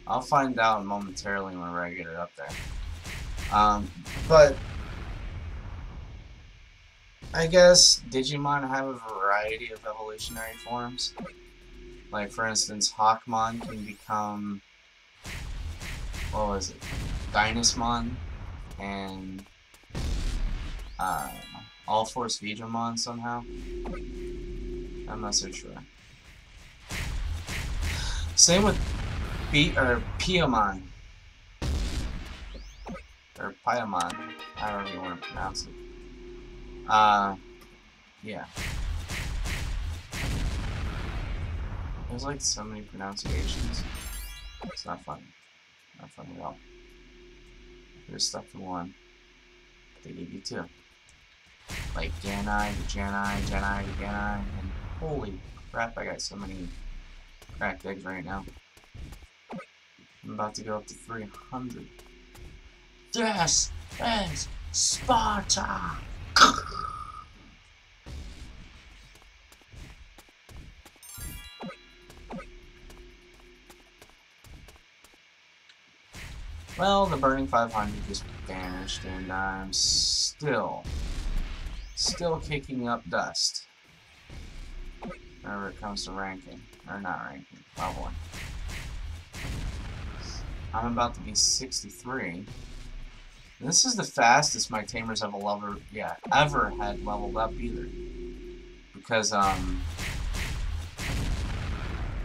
Speaker 1: I'll find out momentarily whenever I get it up there. But I guess Digimon have a variety of evolutionary forms. Like, for instance, Hawkmon can become, what was it, Dynasmon, and All Force Veedramon somehow. I'm not so sure. Same with Piamon. Or Piamon, however you want to pronounce it. Yeah. There's like so many pronunciations. It's not fun. Not fun at all. There's stuff for one. They give you 2. Like Janai to Janai, Janai to Janai, and holy crap, I got so many cracked eggs right now. I'm about to go up to 300. This is Sparta! Well, the Burning 500 just vanished, and I'm still kicking up dust. Whenever it comes to ranking. Or not ranking, leveling. I'm about to be 63. And this is the fastest my tamers have ever had leveled up either. Because,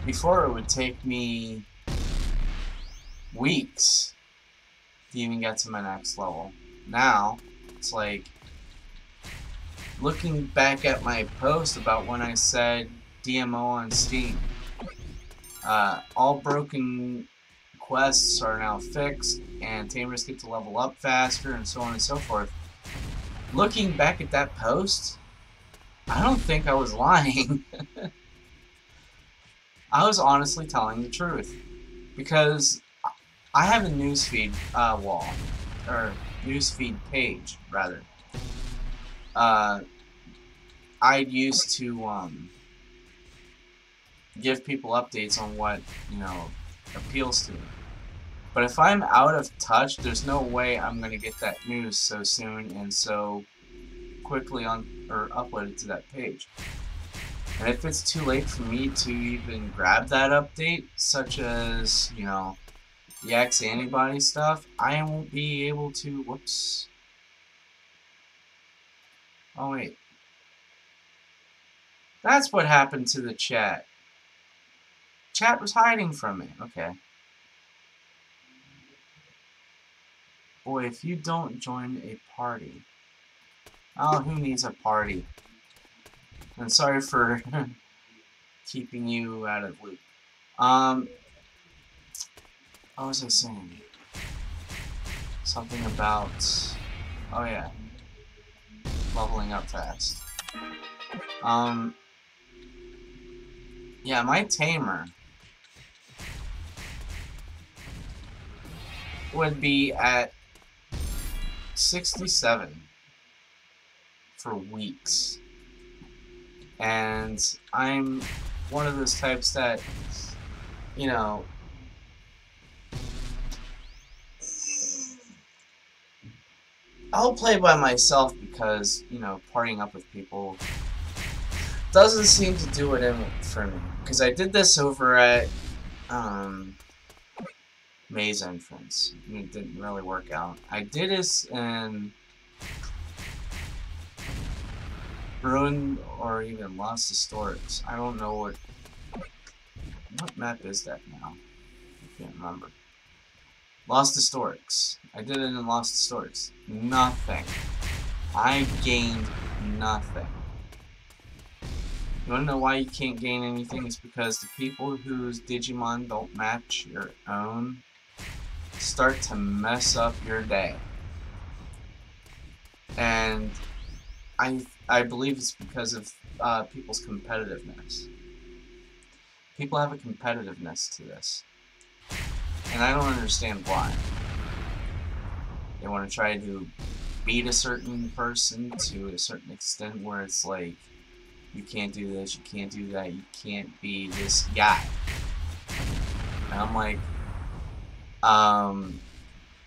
Speaker 1: before it would take me weeks to even get to my next level. Now, it's like, looking back at my post about when I said DMO on Steam, all broken quests are now fixed, and tamers get to level up faster, and so on and so forth. Looking back at that post, I don't think I was lying. I was honestly telling the truth. Because I have a newsfeed wall, or newsfeed page, rather. I used to give people updates on what, appeals to me. But if I'm out of touch, there's no way I'm going to get that news so soon and so quickly uploaded to that page. And if it's too late for me to even grab that update, such as, the X antibody stuff, I won't be able to, whoops. Oh wait. That's what happened to the chat. Chat was hiding from me, okay. Boy, if you don't join a party. Oh, who needs a party? And sorry for keeping you out of the loop. What was I saying? Something about, oh yeah, leveling up fast. Yeah, my tamer would be at 67 for weeks. And I'm one of those types that, you know, I'll play by myself because, you know, partying up with people doesn't seem to do it in for me. Because I did this over at Maze Entrance, and it didn't really work out. I did this in Ruined or even Lost Historics. I don't know what map is that now. I can't remember. Lost Historics. I did it in Lost Historics. Nothing. I gained nothing. You wanna know why you can't gain anything? It's because the people whose Digimon don't match your own start to mess up your day. And I believe it's because of people's competitiveness. People have a competitiveness to this. And I don't understand why. They want to try to beat a certain person to a certain extent where it's like, you can't do this, you can't do that, you can't be this guy. And I'm like,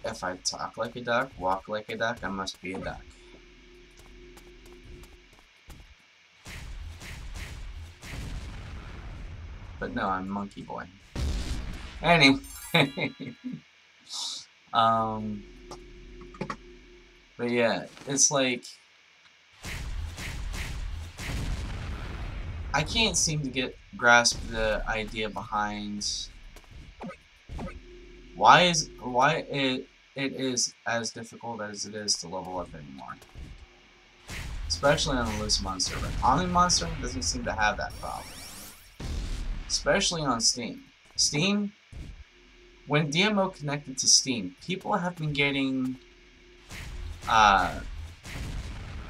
Speaker 1: if I talk like a duck, walk like a duck, I must be a duck. But no, I'm Monkey Boy. Anyway. But yeah, it's like, I can't seem to grasp the idea behind why it is as difficult as it is to level up anymore. Especially on the Lucemon server. Omnimon server doesn't seem to have that problem. Especially on Steam. Steam, when DMO connected to Steam, people have been getting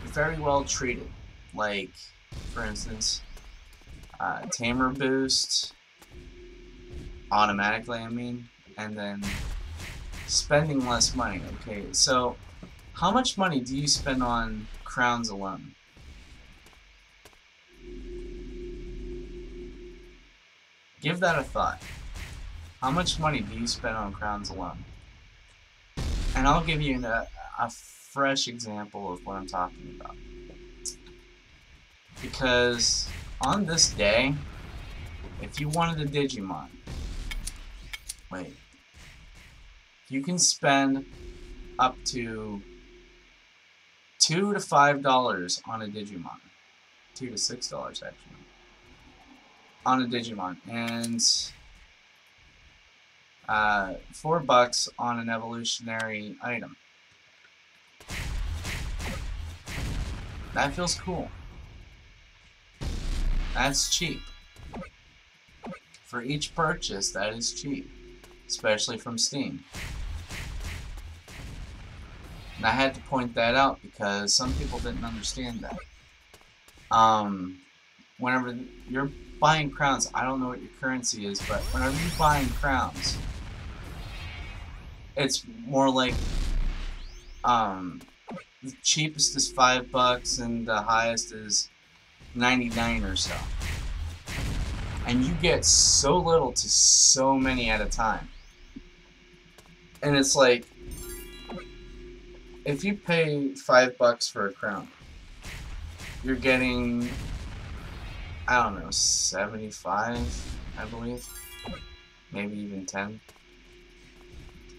Speaker 1: very well treated. Like, for instance, Tamer boost, automatically I mean, and then spending less money. Okay, so how much money do you spend on crowns alone? Give that a thought. How much money do you spend on crowns alone? And I'll give you a fresh example of what I'm talking about. Because on this day, if you wanted a Digimon, wait, you can spend up to $2 to $5 on a Digimon. $2 to $6 actually. On a Digimon. And $4 on an evolutionary item. That feels cool. That's cheap. For each purchase, that is cheap. Especially from Steam. And I had to point that out because some people didn't understand that. Whenever you're buying crowns, I don't know what your currency is, but whenever you're buying crowns, it's more like, the cheapest is $5 and the highest is 99 or so. And you get so little to so many at a time. And it's like, if you pay $5 for a crown, you're getting, I don't know, 75, I believe. Maybe even 10.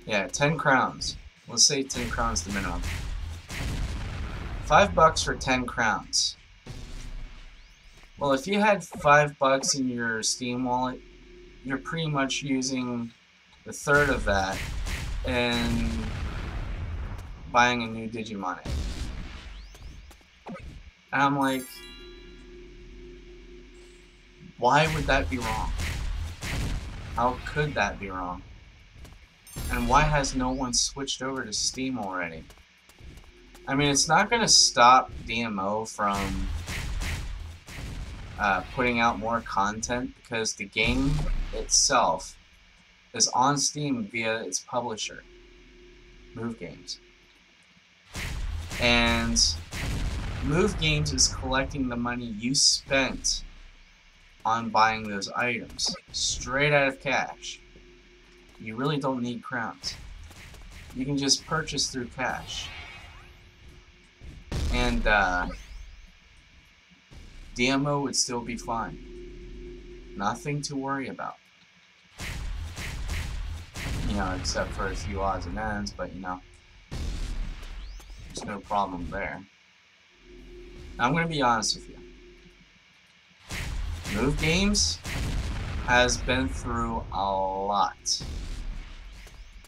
Speaker 1: Yeah, 10 crowns. Let's say 10 crowns the minimum. $5 for 10 crowns. Well, if you had $5 in your Steam wallet, you're pretty much using a third of that and buying a new Digimon egg. And I'm like, why would that be wrong? How could that be wrong? And why has no one switched over to Steam already? I mean, it's not going to stop DMO from putting out more content because the game itself is on Steam via its publisher, Move Games. And Move Games is collecting the money you spent on buying those items straight out of cash. You really don't need crowns. You can just purchase through cash. And DMO would still be fine. Nothing to worry about. You know, except for a few odds and ends, but you know, there's no problem there. Now, I'm going to be honest with you. Move Games has been through a lot.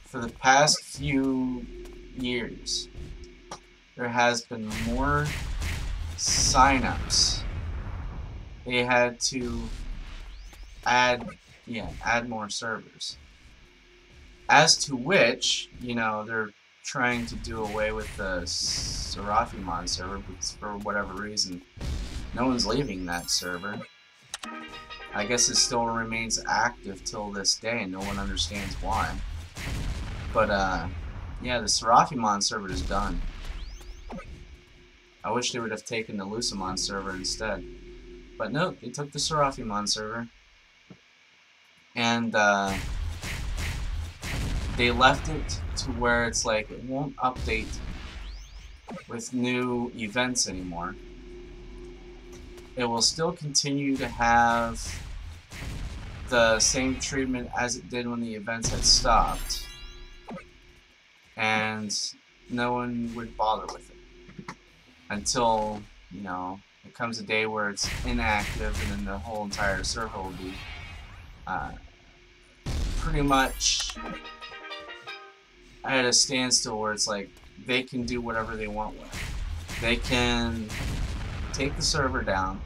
Speaker 1: For the past few years, there has been more signups. They had to add more servers. As to which, you know, they're trying to do away with the Seraphimon server because for whatever reason, no one's leaving that server. I guess it still remains active till this day and no one understands why. But, yeah, the Seraphimon server is done. I wish they would have taken the Lucimon server instead. But no, they took the Seraphimon server. And, they left it to where it's like, it won't update with new events anymore. It will still continue to have the same treatment as it did when the events had stopped. And no one would bother with it. Until, you know, it comes a day where it's inactive and then the whole entire server will be pretty much at a standstill where it's like they can do whatever they want with it. They can take the server down,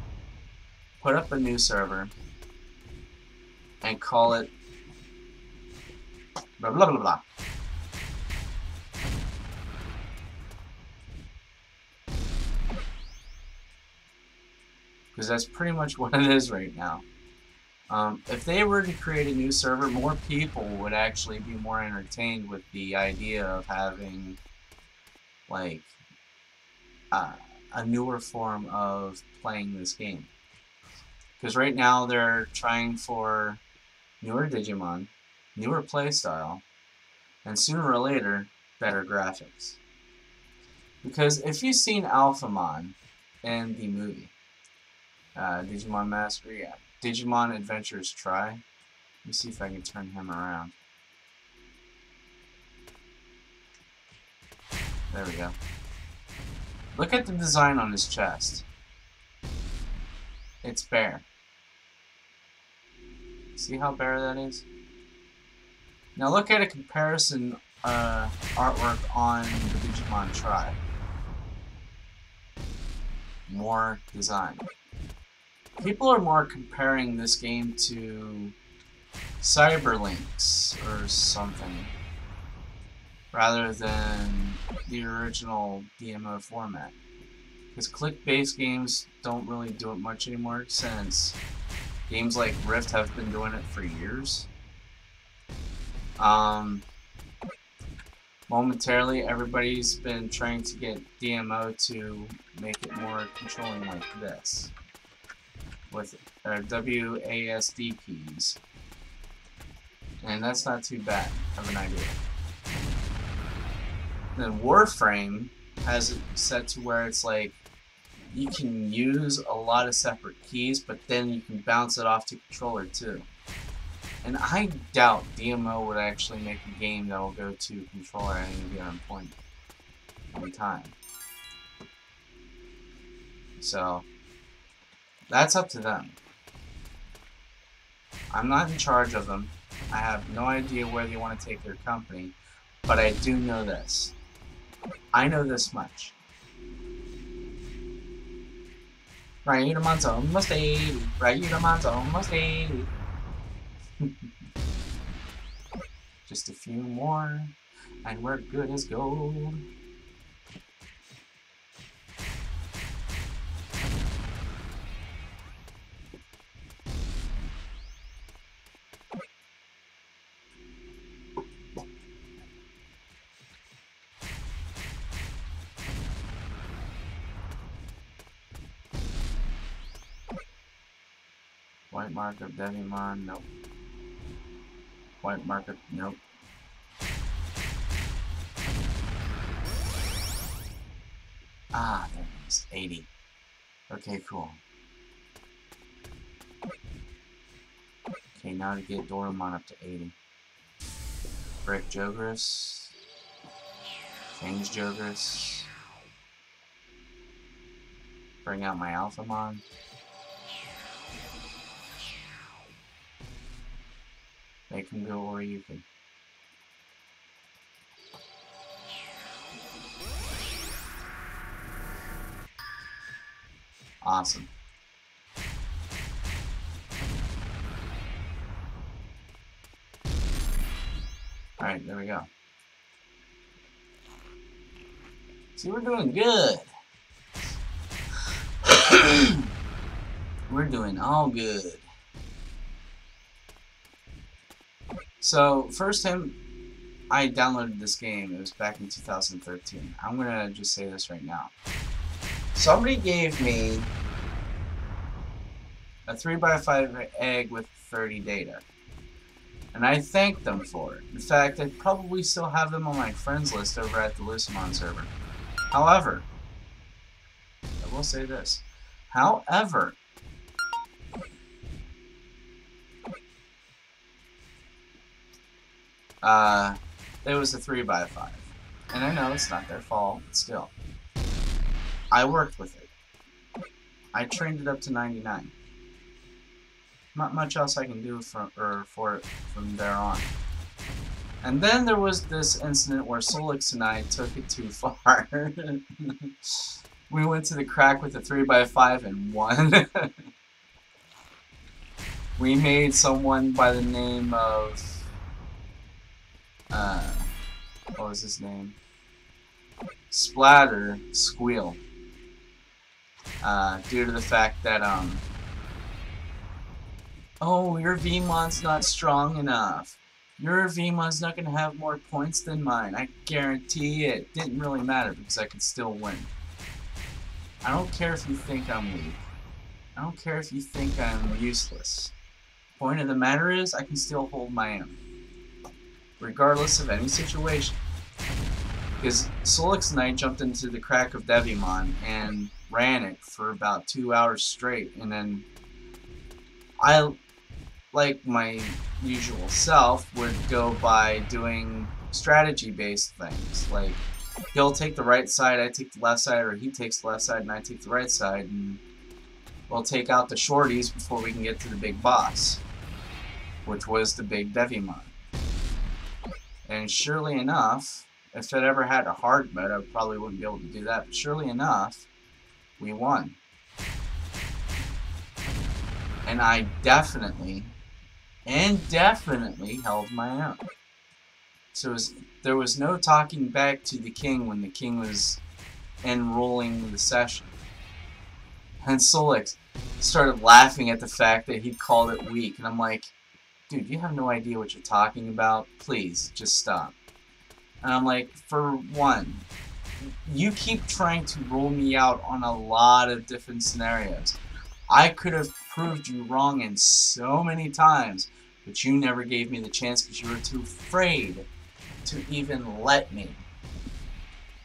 Speaker 1: put up a new server, and call it blah blah blah blah. Because that's pretty much what it is right now. If they were to create a new server, more people would actually be more entertained with the idea of having, like, a newer form of playing this game. Because right now they're trying for newer Digimon, newer playstyle, and sooner or later, better graphics. Because if you've seen Alphamon in the movie, Digimon Master, yeah. Digimon Adventures Try. Let me see if I can turn him around. There we go. Look at the design on his chest. It's bare. See how bare that is? Now look at a comparison artwork on the Digimon Try. More design. People are more comparing this game to Cyberlinks or something rather than the original DMO format. Because click-based games don't really do it much anymore since games like Rift have been doing it for years. Momentarily, everybody's been trying to get DMO to make it more controlling like this. With WASD keys. And that's not too bad of an idea. Then Warframe has it set to where it's like you can use a lot of separate keys, but then you can bounce it off to controller too. And I doubt DMO would actually make a game that will go to controller at any given point in time. So that's up to them. I'm not in charge of them. I have no idea where they want to take their company, but I do know this. I know this much. Raidermon's almost daily. Raidermon's almost daily. Just a few more, and we're good as gold. White marker, Digimon, nope. White marker, nope. Ah, there it is. 80. Okay, cool. Okay, now to get Doraemon up to 80. Break Jogris. Change Jogris. Bring out my Alphamon. Make him go where you can. Awesome. Alright, there we go. See, we're doing good. We're doing all good. So, first time I downloaded this game, it was back in 2013. I'm gonna just say this right now. Somebody gave me a 3x5 egg with 30 data. And I thanked them for it. In fact, I probably still have them on my friends list over at the Lucimon server. However, I will say this. However, it was a 3x5. And I know it's not their fault, but still. I worked with it. I trained it up to 99. Not much else I can do for it from there on. And then there was this incident where Solix and I took it too far. We went to the crack with a 3x5 and won. We made someone by the name of... what was his name? Splatter squeal. Due to the fact that, oh, your VMon's not strong enough. Your VMon's not going to have more points than mine. I guarantee it. Didn't really matter because I could still win. I don't care if you think I'm weak. I don't care if you think I'm useless. Point of the matter is, I can still hold my own. Regardless of any situation. Because Solix and I jumped into the crack of Digimon and ran it for about 2 hours straight, and then I, like my usual self, would go by doing strategy-based things. Like, he'll take the right side, I take the left side, or he takes the left side and I take the right side, and we'll take out the shorties before we can get to the big boss, which was the big Digimon. And surely enough, if it ever had a hard mode, I probably wouldn't be able to do that, but surely enough, we won. And I definitely held my own. So there was no talking back to the king when the king was enrolling the session. And Solix started laughing at the fact that he called it weak. And I'm like, dude, you have no idea what you're talking about. Please, just stop. And I'm like, for one, you keep trying to roll me out on a lot of different scenarios. I could have proved you wrong in so many times, but you never gave me the chance because you were too afraid to even let me.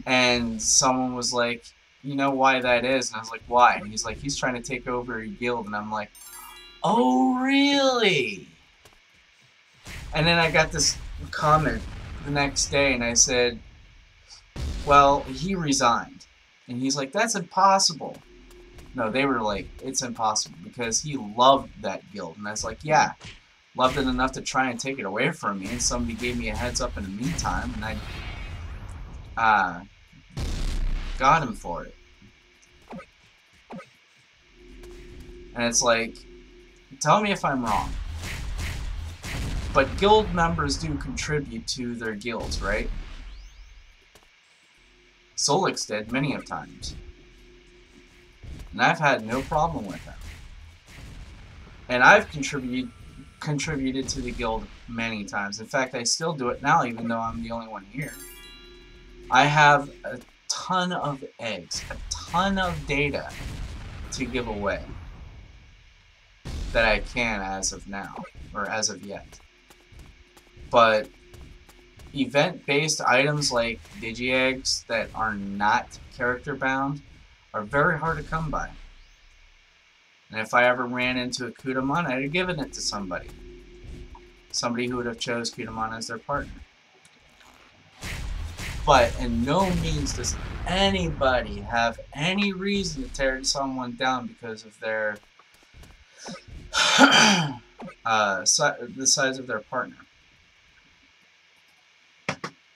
Speaker 1: And someone was like, you know why that is? And I was like, why? And he's like, he's trying to take over your guild. And I'm like, oh, really? And then I got this comment the next day, and I said, well, he resigned. And he's like, that's impossible. No, they were like, it's impossible, because he loved that guild. And I was like, yeah, loved it enough to try and take it away from me, and somebody gave me a heads up in the meantime, and I got him for it. And it's like, tell me if I'm wrong. But guild members do contribute to their guilds, right? Solix did many of times. And I've had no problem with them. And I've contributed to the guild many times. In fact, I still do it now, even though I'm the only one here. I have a ton of eggs, a ton of data to give away. that I can as of now, or as of yet. But event-based items like Digi-Eggs that are not character-bound are very hard to come by. And if I ever ran into a Kudamon, I'd have given it to somebody. Somebody who would have chose Kudamon as their partner. But in no means does anybody have any reason to tear someone down because of their the size of their partner.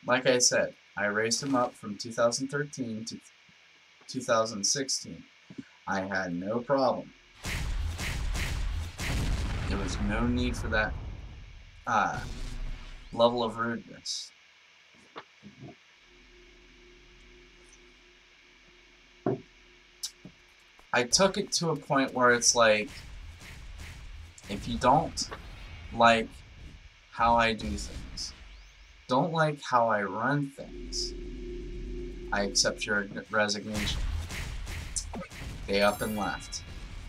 Speaker 1: Like I said, I raised him up from 2013 to 2016. I had no problem. There was no need for that level of rudeness. I took it to a point where it's like, if you don't like how I do things, don't like how I run things, I accept your resignation. They up and left.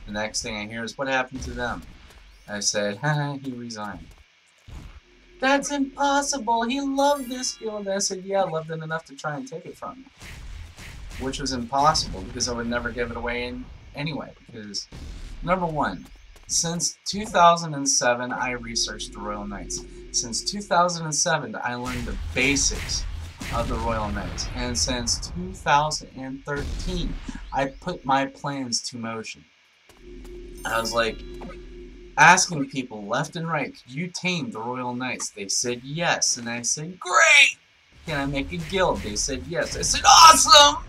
Speaker 1: The next thing I hear is, what happened to them? I said, haha, he resigned. That's impossible. He loved this guild. I said, yeah, I loved it enough to try and take it from me. Which was impossible because I would never give it away anyway. Because, number one, since 2007, I researched the Royal Knights. Since 2007, I learned the basics of the Royal Knights. And since 2013, I put my plans to motion. I was like, asking people left and right, could you tame the Royal Knights? They said yes. And I said, great! Can I make a guild? They said yes. I said, awesome!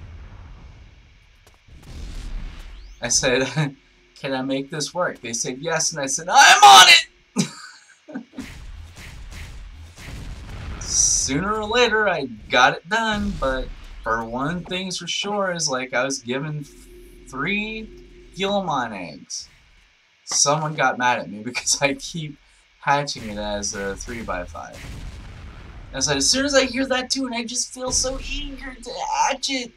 Speaker 1: I said, can I make this work? They said yes. And I said, I'm on it! Sooner or later, I got it done. But for one thing's for sure is like I was given 3 Gilmon eggs. Someone got mad at me because I keep hatching it as a 3x5. And so as soon as I hear that too, and I just feel so eager to hatch it.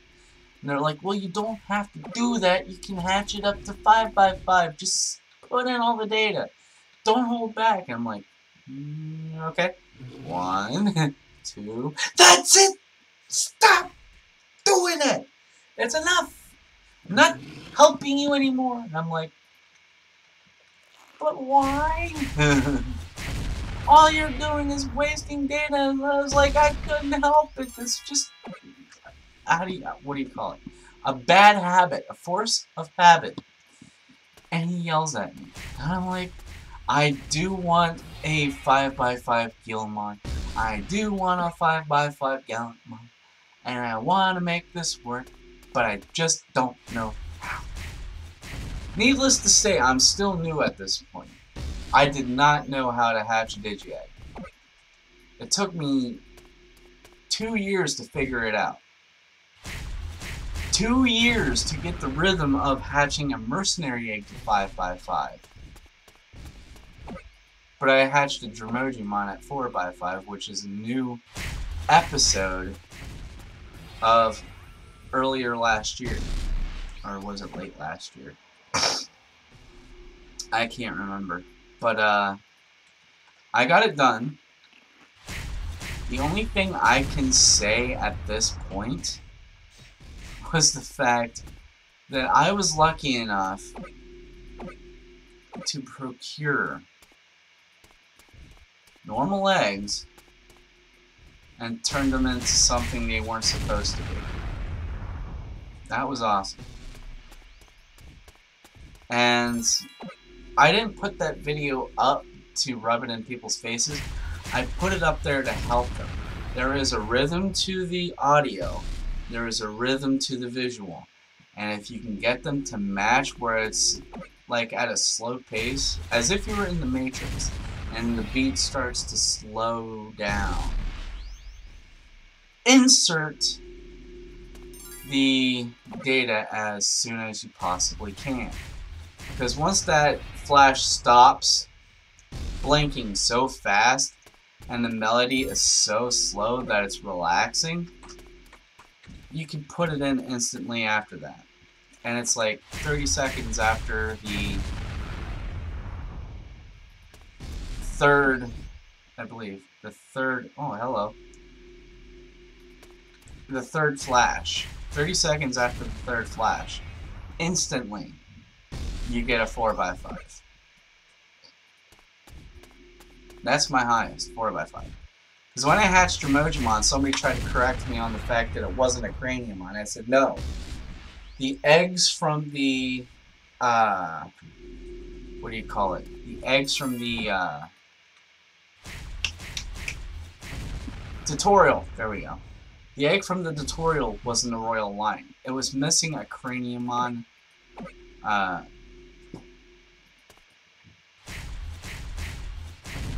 Speaker 1: And they're like, well, you don't have to do that. You can hatch it up to 5x5. Just put in all the data. Don't hold back. And I'm like, okay. 1, 2. That's it! Stop doing it! It's enough! I'm not helping you anymore. And I'm like, but why? All you're doing is wasting data. And I was like, I couldn't help it. It's just, what do you call it? A bad habit, a force of habit. And he yells at me. And I'm like, I do want a 5x5 Gilmon. I do want a 5x5 Gilmon. And I want to make this work, but I just don't know how. Needless to say, I'm still new at this point. I did not know how to hatch a Digi-Egg. It took me 2 years to figure it out. 2 years to get the rhythm of hatching a mercenary egg to 5x5. But I hatched a Digimon at 4x5, which is a new episode of earlier last year. Or was it late last year? I can't remember. But, I got it done. The only thing I can say at this point was the fact that I was lucky enough to procure normal eggs and turn them into something they weren't supposed to be. That was awesome. And I didn't put that video up to rub it in people's faces. I put it up there to help them. There is a rhythm to the audio. There is a rhythm to the visual. And if you can get them to match where it's like at a slow pace, as if you were in the Matrix, and the beat starts to slow down. Insert the data as soon as you possibly can. Because once that flash stops blinking so fast and the melody is so slow that it's relaxing, you can put it in instantly after that. And it's like 30 seconds after the third, I believe, the third, oh, hello. The third flash, 30 seconds after the third flash, instantly, you get a 4x5. That's my highest, 4x5. Because when I hatched Dromogimon, somebody tried to correct me on the fact that it wasn't a Craniumon. I said, no. The eggs from the, what do you call it? The eggs from the, tutorial. There we go. The egg from the tutorial was in the royal line. It was missing a Craniumon,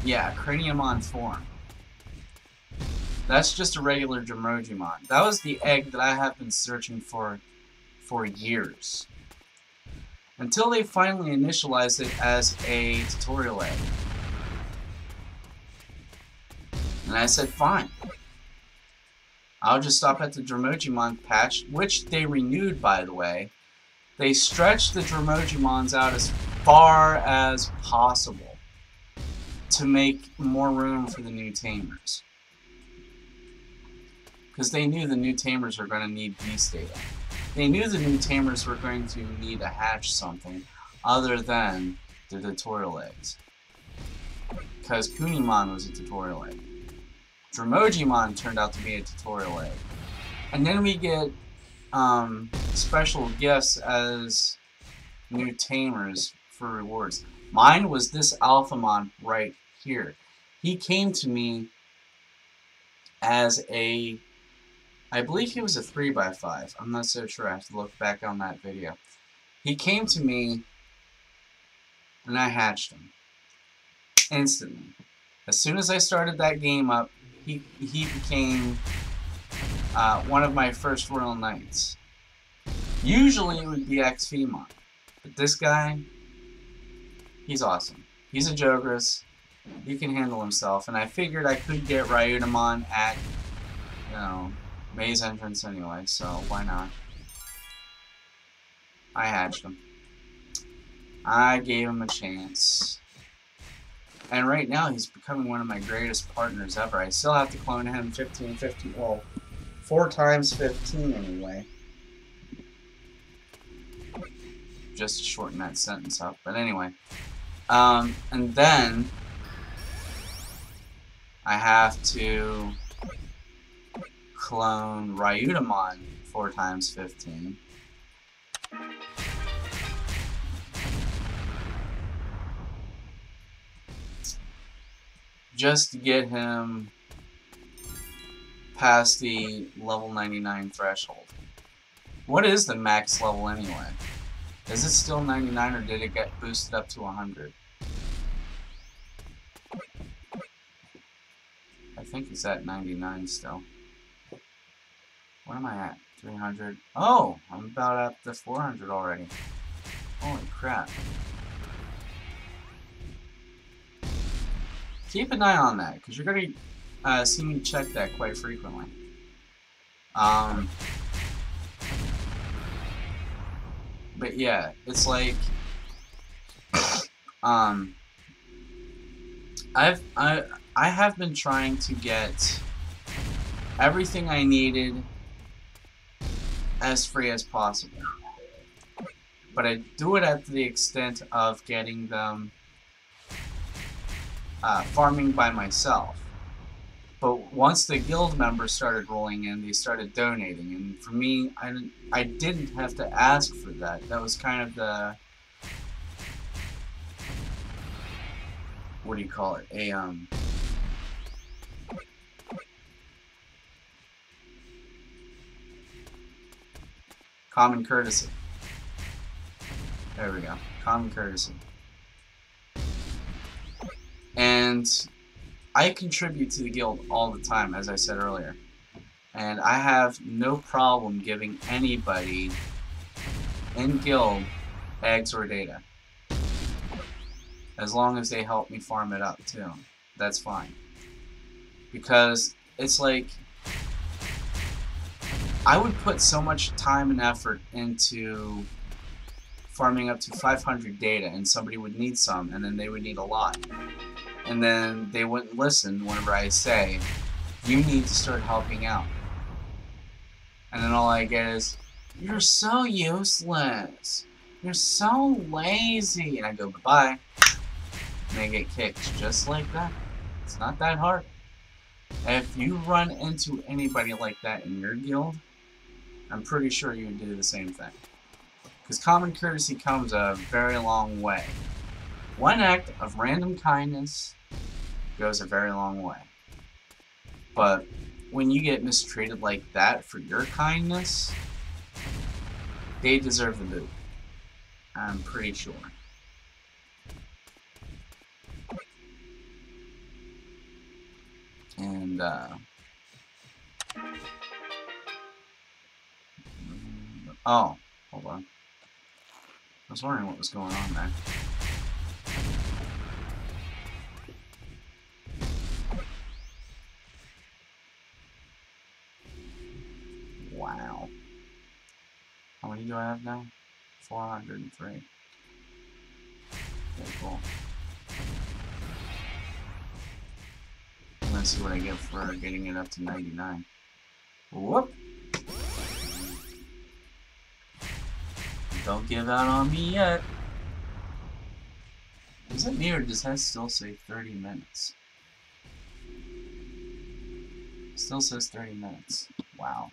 Speaker 1: yeah, Craniumon form. That's just a regular Dromogimon. That was the egg that I have been searching for years. Until they finally initialized it as a tutorial egg. And I said, fine. I'll just stop at the Dromogimon patch, which they renewed, by the way. They stretched the Dromogimons out as far as possible to make more room for the new tamers. Because they knew the new tamers were going to need beast data. They knew the new tamers were going to need to hatch something other than the tutorial eggs. Because Kunimon was a tutorial egg. Dromogimon turned out to be a tutorial egg. And then we get special gifts as new tamers for rewards. Mine was this Alphamon right here. He came to me as a, I believe he was a 3x5. I'm not so sure. I have to look back on that video. He came to me and I hatched him instantly. As soon as I started that game up, he became one of my first Royal Knights. Usually it would be X-Femon, but this guy, he's awesome. He's a Jogress. He can handle himself, and I figured I could get Ryutamon at, you know, Maze entrance anyway, so why not? I hatched him. I gave him a chance. And right now, he's becoming one of my greatest partners ever. I still have to clone him 15, well, 4 times 15 anyway. Just to shorten that sentence up. But anyway. And then I have to clone Ryutamon 4 times 15. Just to get him past the level 99 threshold. What is the max level anyway? Is it still 99 or did it get boosted up to 100? I think it's at 99 still. Where am I at? 300? Oh! I'm about at the 400 already. Holy crap. Keep an eye on that, because you're going to see me check that quite frequently. But yeah, it's like, I have been trying to get everything I needed as free as possible. But I do it at the extent of getting them farming by myself. But once the guild members started rolling in, they started donating, and for me, I didn't have to ask for that. That was kind of the, what do you call it? Common courtesy. There we go. Common courtesy. And I contribute to the guild all the time, as I said earlier. And I have no problem giving anybody in guild eggs or data. As long as they help me farm it up too. That's fine. Because it's like, I would put so much time and effort into farming up to 500 data, and somebody would need some, and then they would need a lot. And then they wouldn't listen whenever I say, you need to start helping out. And then all I get is, you're so useless. You're so lazy. And I go, bye-bye. And they get kicked just like that. It's not that hard. If you run into anybody like that in your guild, I'm pretty sure you would do the same thing. Because common courtesy comes a very long way. One act of random kindness goes a very long way. But when you get mistreated like that for your kindness, they deserve the boot. I'm pretty sure. And, oh, hold on. I was wondering what was going on there. Wow. How many do I have now? 403. Okay, cool. I'm gonna see what I get for getting it up to 99. Whoop! Don't give out on me yet. Is it me or does that still say 30 minutes? Still says 30 minutes. Wow.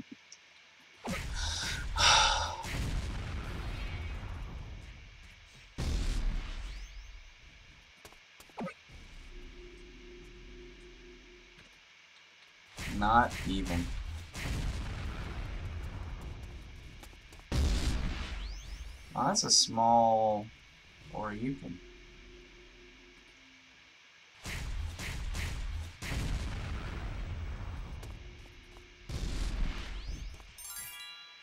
Speaker 1: Not even. Oh, that's a small Oryukin.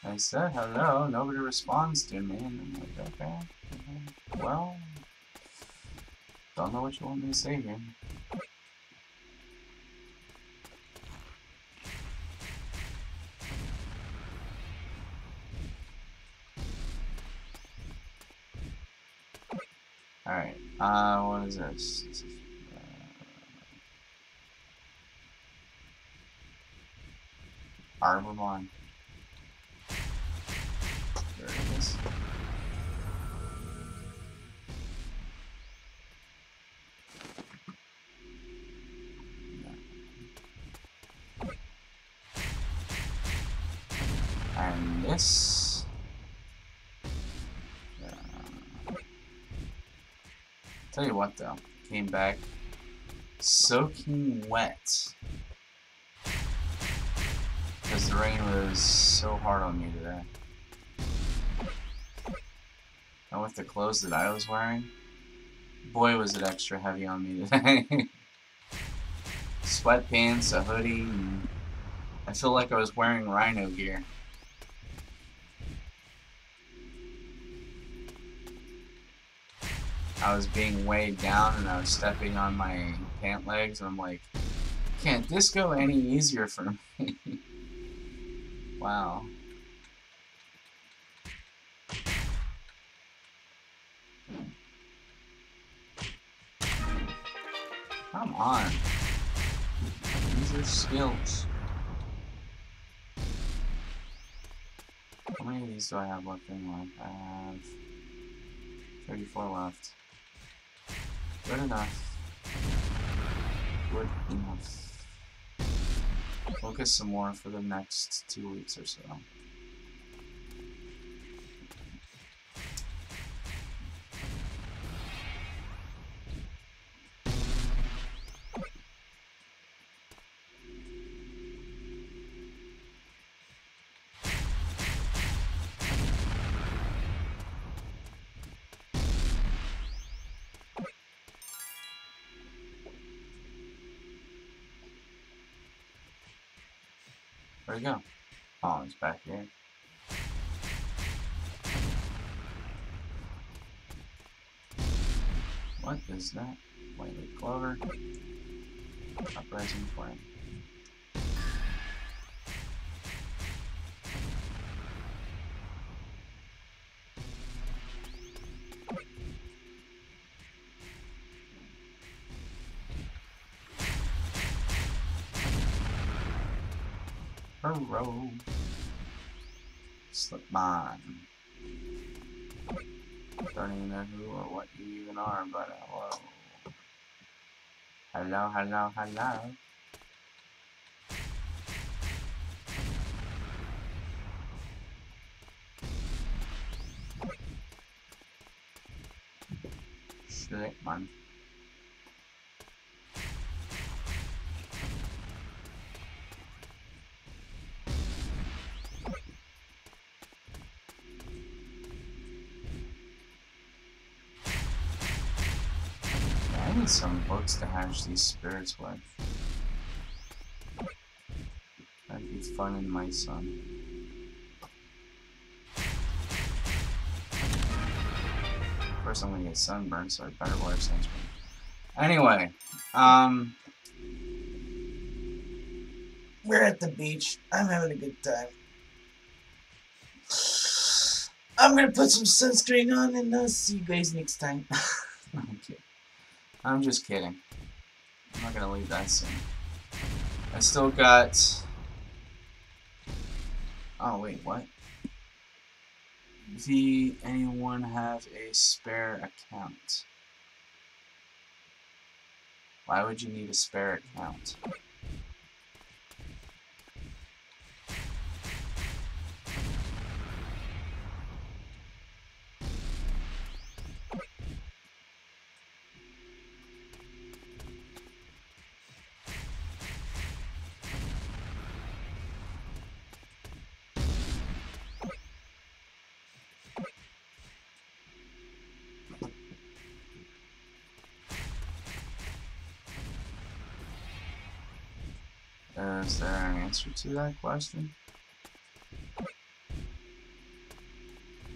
Speaker 1: I said hello, nobody responds to me, and I'm like, okay, well, don't know what you want me to say here. Alright, what is this? This is, Arbomon. There it is. And this... tell you what though, came back soaking wet. Because the rain was so hard on me today. And with the clothes that I was wearing, boy was it extra heavy on me today. Sweatpants, a hoodie, and I feel like I was wearing rhino gear. I was being weighed down and I was stepping on my pant legs and I'm like, can't this go any easier for me? Wow. Come on. These are skills. How many of these do I have left anyway? I have 34 left. Good enough. Good enough. Focus some more for the next 2 weeks or so. Where'd he go? Oh, he's back here. What is that? White clover. Uprising flame. Hurrow. Slipmon. Don't even know who or what you even are, but hello. Hello, hello, hello. Slipmon. I need some books to hatch these spirits with. That'd be fun in my sun. First I'm gonna get sunburned, so I better wear sunscreen. Anyway, we're at the beach. I'm having a good time. I'm gonna put some sunscreen on and I'll see you guys next time. Okay. I'm just kidding. I'm not gonna leave that soon. I still got... Oh, wait, what? Do anyone have a spare account? Why would you need a spare account? Is there an answer to that question?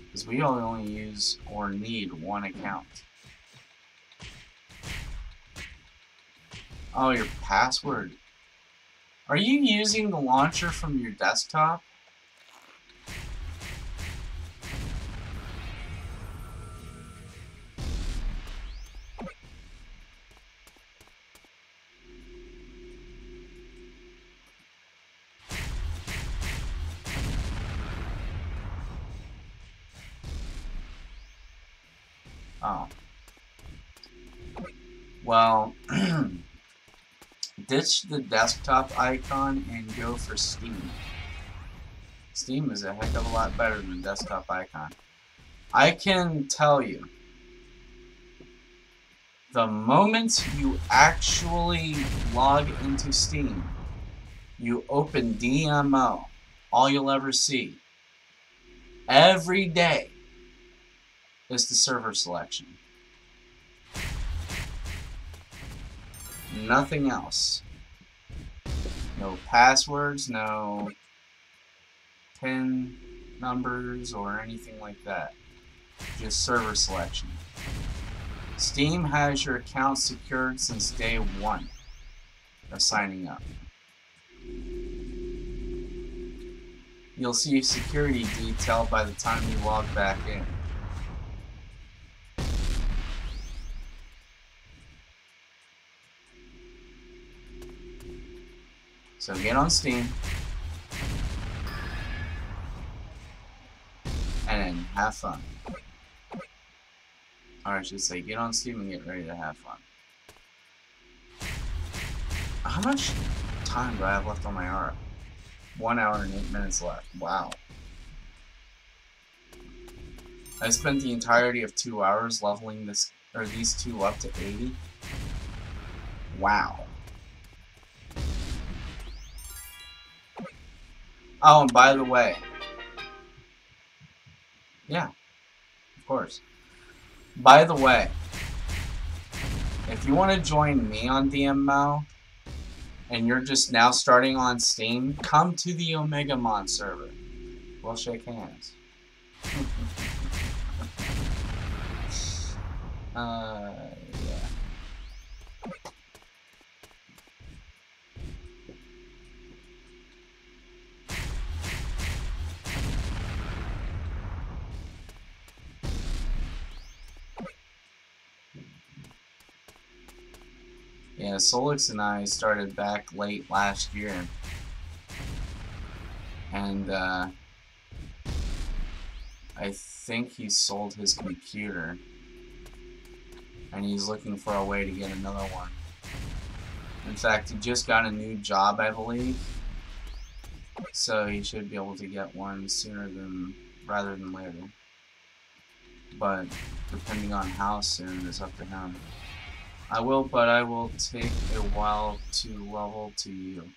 Speaker 1: Because we only use or need one account. Oh, your password. Are you using the launcher from your desktop? Oh. Well, ditch the desktop icon and go for Steam. Steam is a heck of a lot better than the desktop icon. I can tell you, the moment you actually log into Steam, you open DMO, all you'll ever see every day is the server selection. Nothing else. No passwords, no PIN numbers or anything like that. Just server selection. Steam has your account secured since day one of signing up. You'll see security detail by the time you log back in. So get on Steam and then have fun. Or I should say, get on Steam and get ready to have fun. How much time do I have left on my art? 1 hour and 8 minutes left. Wow. I spent the entirety of 2 hours leveling this, or these two up to 80. Wow. Oh, and by the way, yeah, of course. By the way, if you want to join me on DMO, and you're just now starting on Steam, come to the Omegamon server. We'll shake hands. Yeah. Yeah, Solix and I started back late last year. And I think he sold his computer, and he's looking for a way to get another one. In fact, he just got a new job, I believe, so he should be able to get one sooner rather than later. But depending on how soon is up to him. I will take a while to level to you.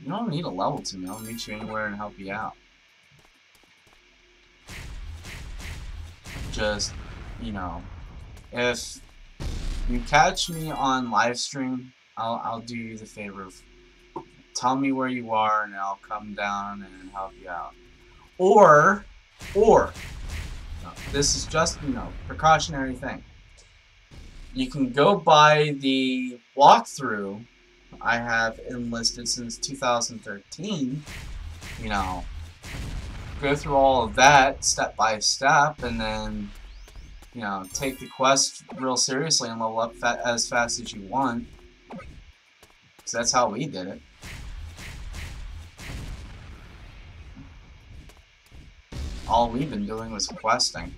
Speaker 1: You don't need a level to me. I'll meet you anywhere and help you out. Just, you know, if you catch me on live stream, I'll do you the favor of tell me where you are and I'll come down and help you out. Or this is just, you know, precautionary thing. You can go by the walkthrough I have enlisted since 2013. You know, go through all of that step by step, and then, you know, take the quest real seriously and level up as fast as you want. Because that's how we did it. All we've been doing was questing.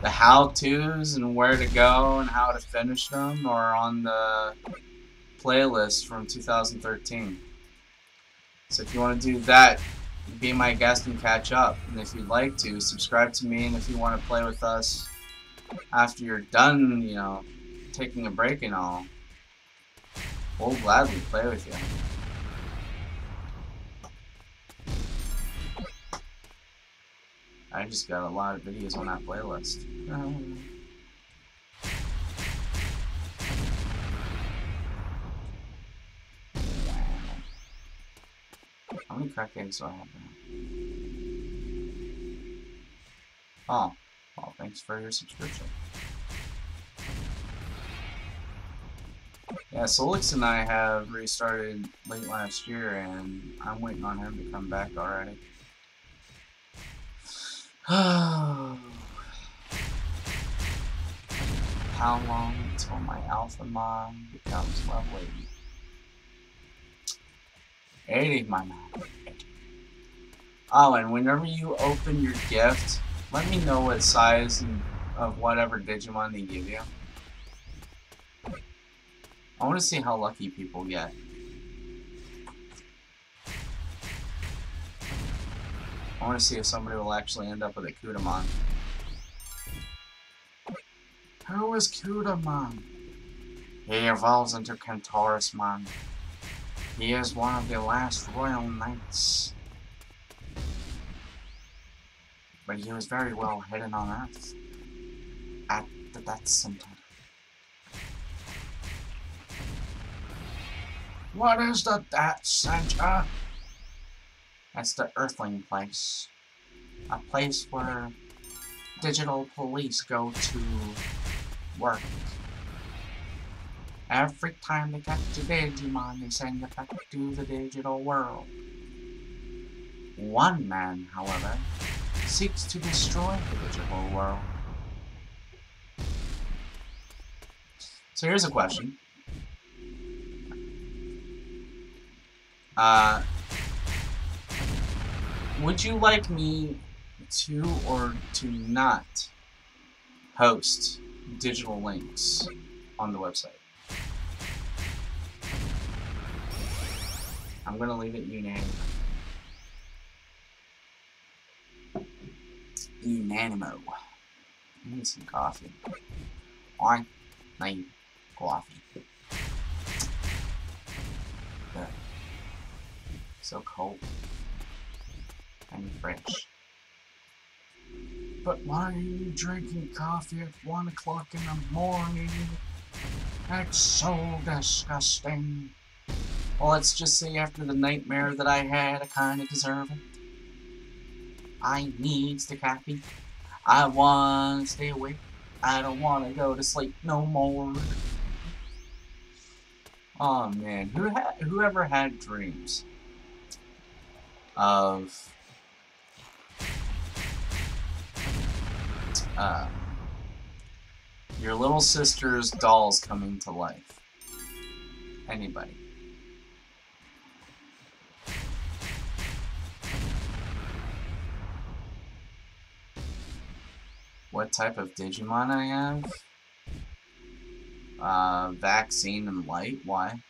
Speaker 1: The how-tos and where to go and how to finish them are on the playlist from 2013. So if you want to do that, be my guest and catch up. And if you'd like to, subscribe to me. And if you want to play with us after you're done, you know, taking a break and all, we'll gladly play with you. I just got a lot of videos on that playlist. How many crack eggs do I have now? Oh, well, thanks for your subscription. Yeah, Solix and I have restarted late last year, and I'm waiting on him to come back already. How long until my Alpha Mom becomes level 80? 80, my man. Oh, and whenever you open your gift, let me know what size of whatever Digimon they give you. I want to see how lucky people get. I want to see if somebody will actually end up with a Kudamon. Who is Kudamon? He evolves into Kentorusmon. He is one of the last royal knights. But he was very well hidden on Earth. At the Death Center. What is the Death Center? That's the Earthling place. A place where digital police go to work. Every time they catch a Digimon, they send it back to the digital world. One man, however, seeks to destroy the digital world. So here's a question. Would you like me to or to not host digital links on the website? I'm gonna leave it unanimous. Unanimo. I need some coffee. I need coffee. Good. So cold. And fresh. But why are you drinking coffee at 1 o'clock in the morning? That's so disgusting. Well, let's just say after the nightmare that I had, I kinda deserve it. I needs the coffee. I want to stay awake. I don't want to go to sleep no more. Oh man, whoever had dreams of Your little sister's doll's coming to life. Anybody. What type of Digimon I have? Vaccine and light. Why?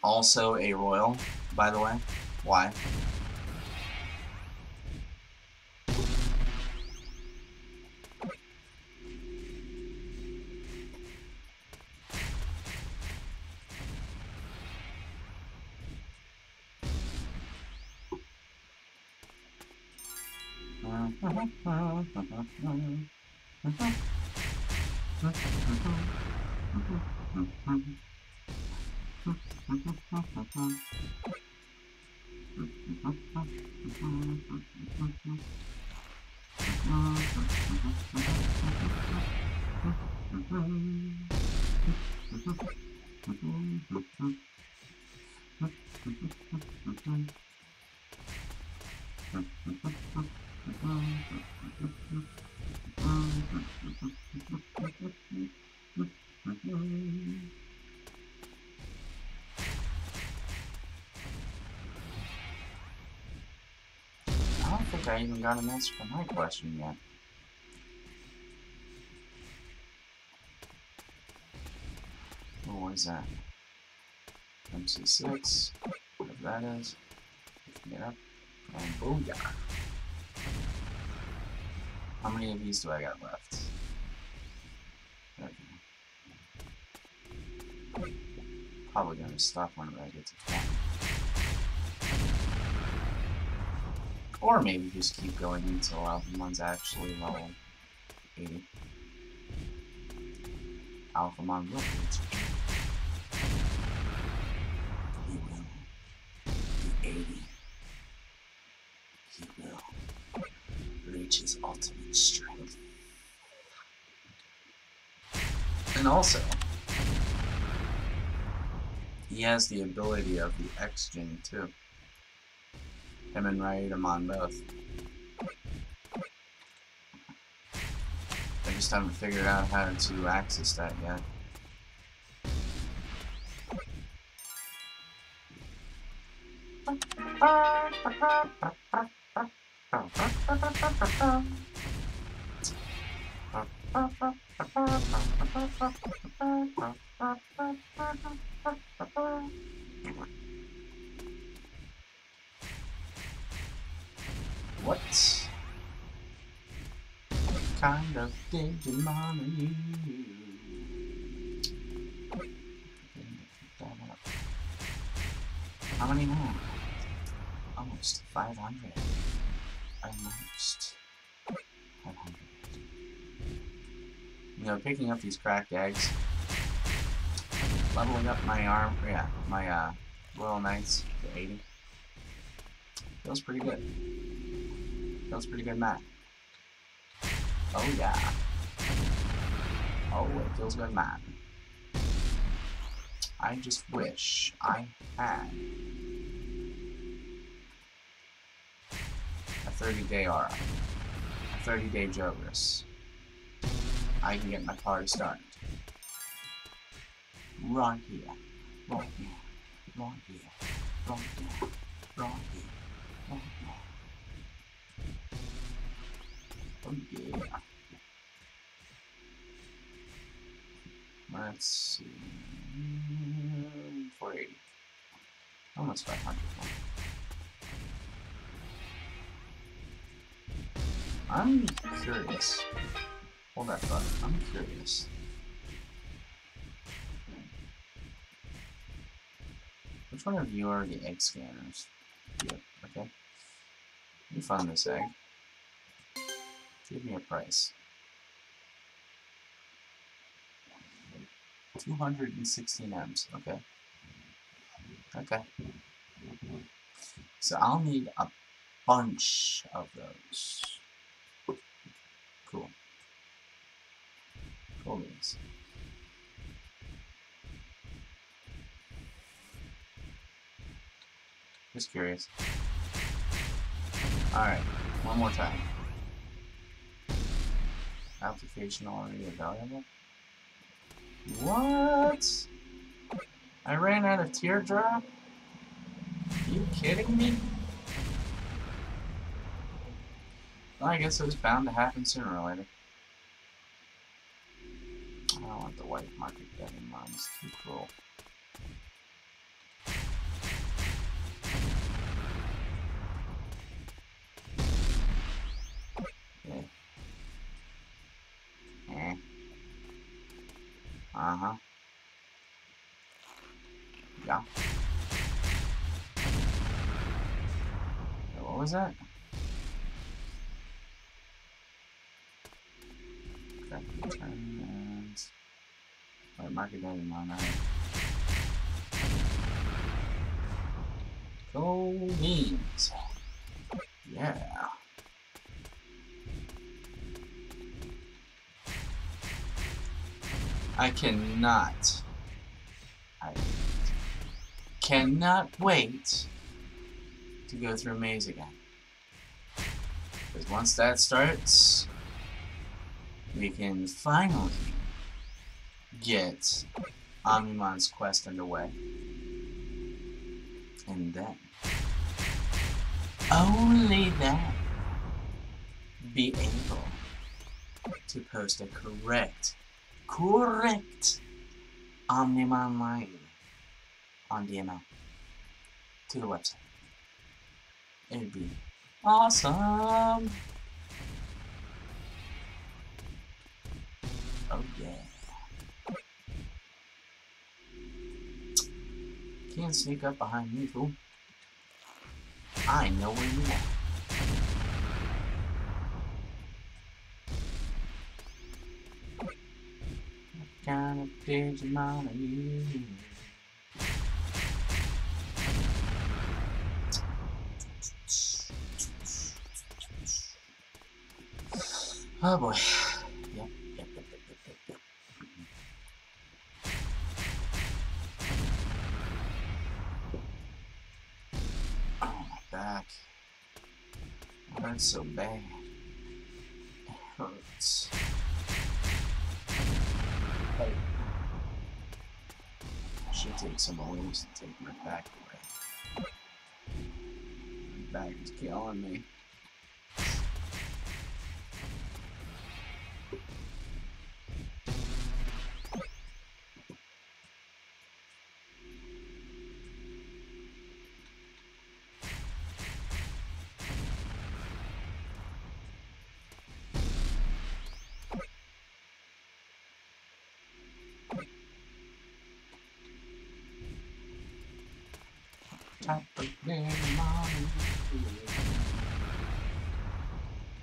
Speaker 1: Also a royal, by the way. Why? I don't think I even got an answer for my question yet. Oh, what is that? MC6, whatever that is. Get up, and booyah. How many of these do I got left? Okay. Probably gonna stop whenever I get to 20. Or maybe just keep going until Alphamon's actually level 80. Alphamon will reach 80. He will be 80. He will reach his ultimate strength. And also, he has the ability of the X-Gen too. Him and Raidamon both. I just haven't figured out how to access that yet. What kind of Digimon are you? How many more? Almost 500. Almost 500. You know, picking up these cracked eggs, leveling up my my Royal Knights to 80. Feels pretty good. Feels pretty good, Matt. Oh yeah. Oh, it feels good, man. I just wish I had a 30-day aura, a 30-day Jogris. I can get my party started. Right here, right here, right here, right here, right here, right here. Oh yeah. Let's see. 480. Almost 500. I'm curious. Hold that thought. I'm curious. Which one of you are the egg scanners? Yep, okay. Let me find this egg. Give me a price. 216 M's. Okay. Okay. So I'll need a bunch of those. Cool. Cool beans. Just curious. Alright, one more time. Application already available? What? I ran out of teardrop? Are you kidding me? Well, I guess it was bound to happen sooner or later. I don't want the white market Digimon. It's too cruel. Yeah. Eh. Uh-huh. Yeah. What was that? Okay. Returns. White market Digimon. Alright. Cool beans. Yeah. I cannot wait to go through Maze again. Because once that starts, we can finally get Omnimon's quest underway. And then, only then, be able to post a correct Omnimon line on DML to the website. It would be awesome. Oh yeah. Can't sneak up behind me, fool. I know where you are. What kind of Digimon are you? Oh boy. Yep. Oh, my back. It hurts so bad. It hurts. Hey. I should take some oils and take my back away. My back is killing me.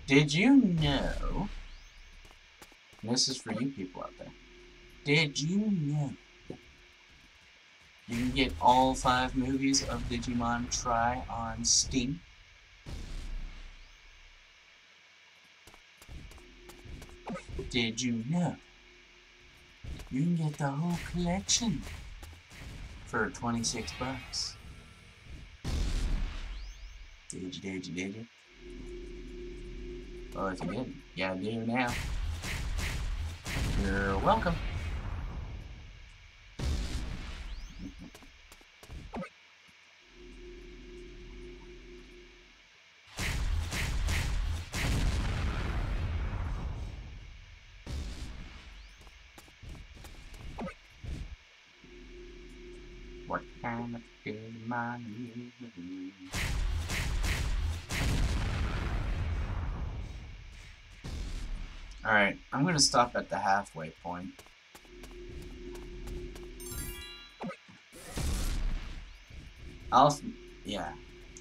Speaker 1: Did you know, and this is for you people out there, did you know you can get all 5 movies of Digimon Try on Steam? Did you know you can get the whole collection for 26 bucks? Did you? Well, if you didn't, you gotta do now. You're welcome. What kind of Digimon are you? Alright, I'm gonna stop at the halfway point. Alpha, yeah,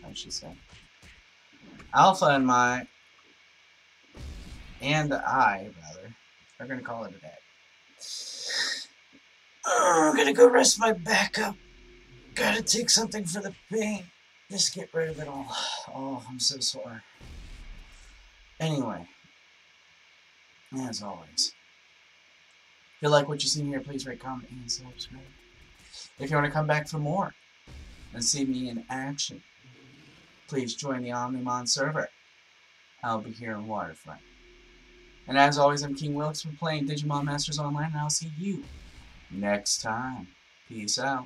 Speaker 1: I should say. Alpha and I, are gonna call it a day. I'm gonna go rest my back up. Gotta take something for the pain. Just get rid of it all. Oh, I'm so sore. Anyway, as always, if you like what you see here, please rate, comment, and subscribe. If you want to come back for more and see me in action, please join the Omnimon server. I'll be here in Waterfront. And as always, I'm King Wilkes from playing Digimon Masters Online, and I'll see you next time. Peace out.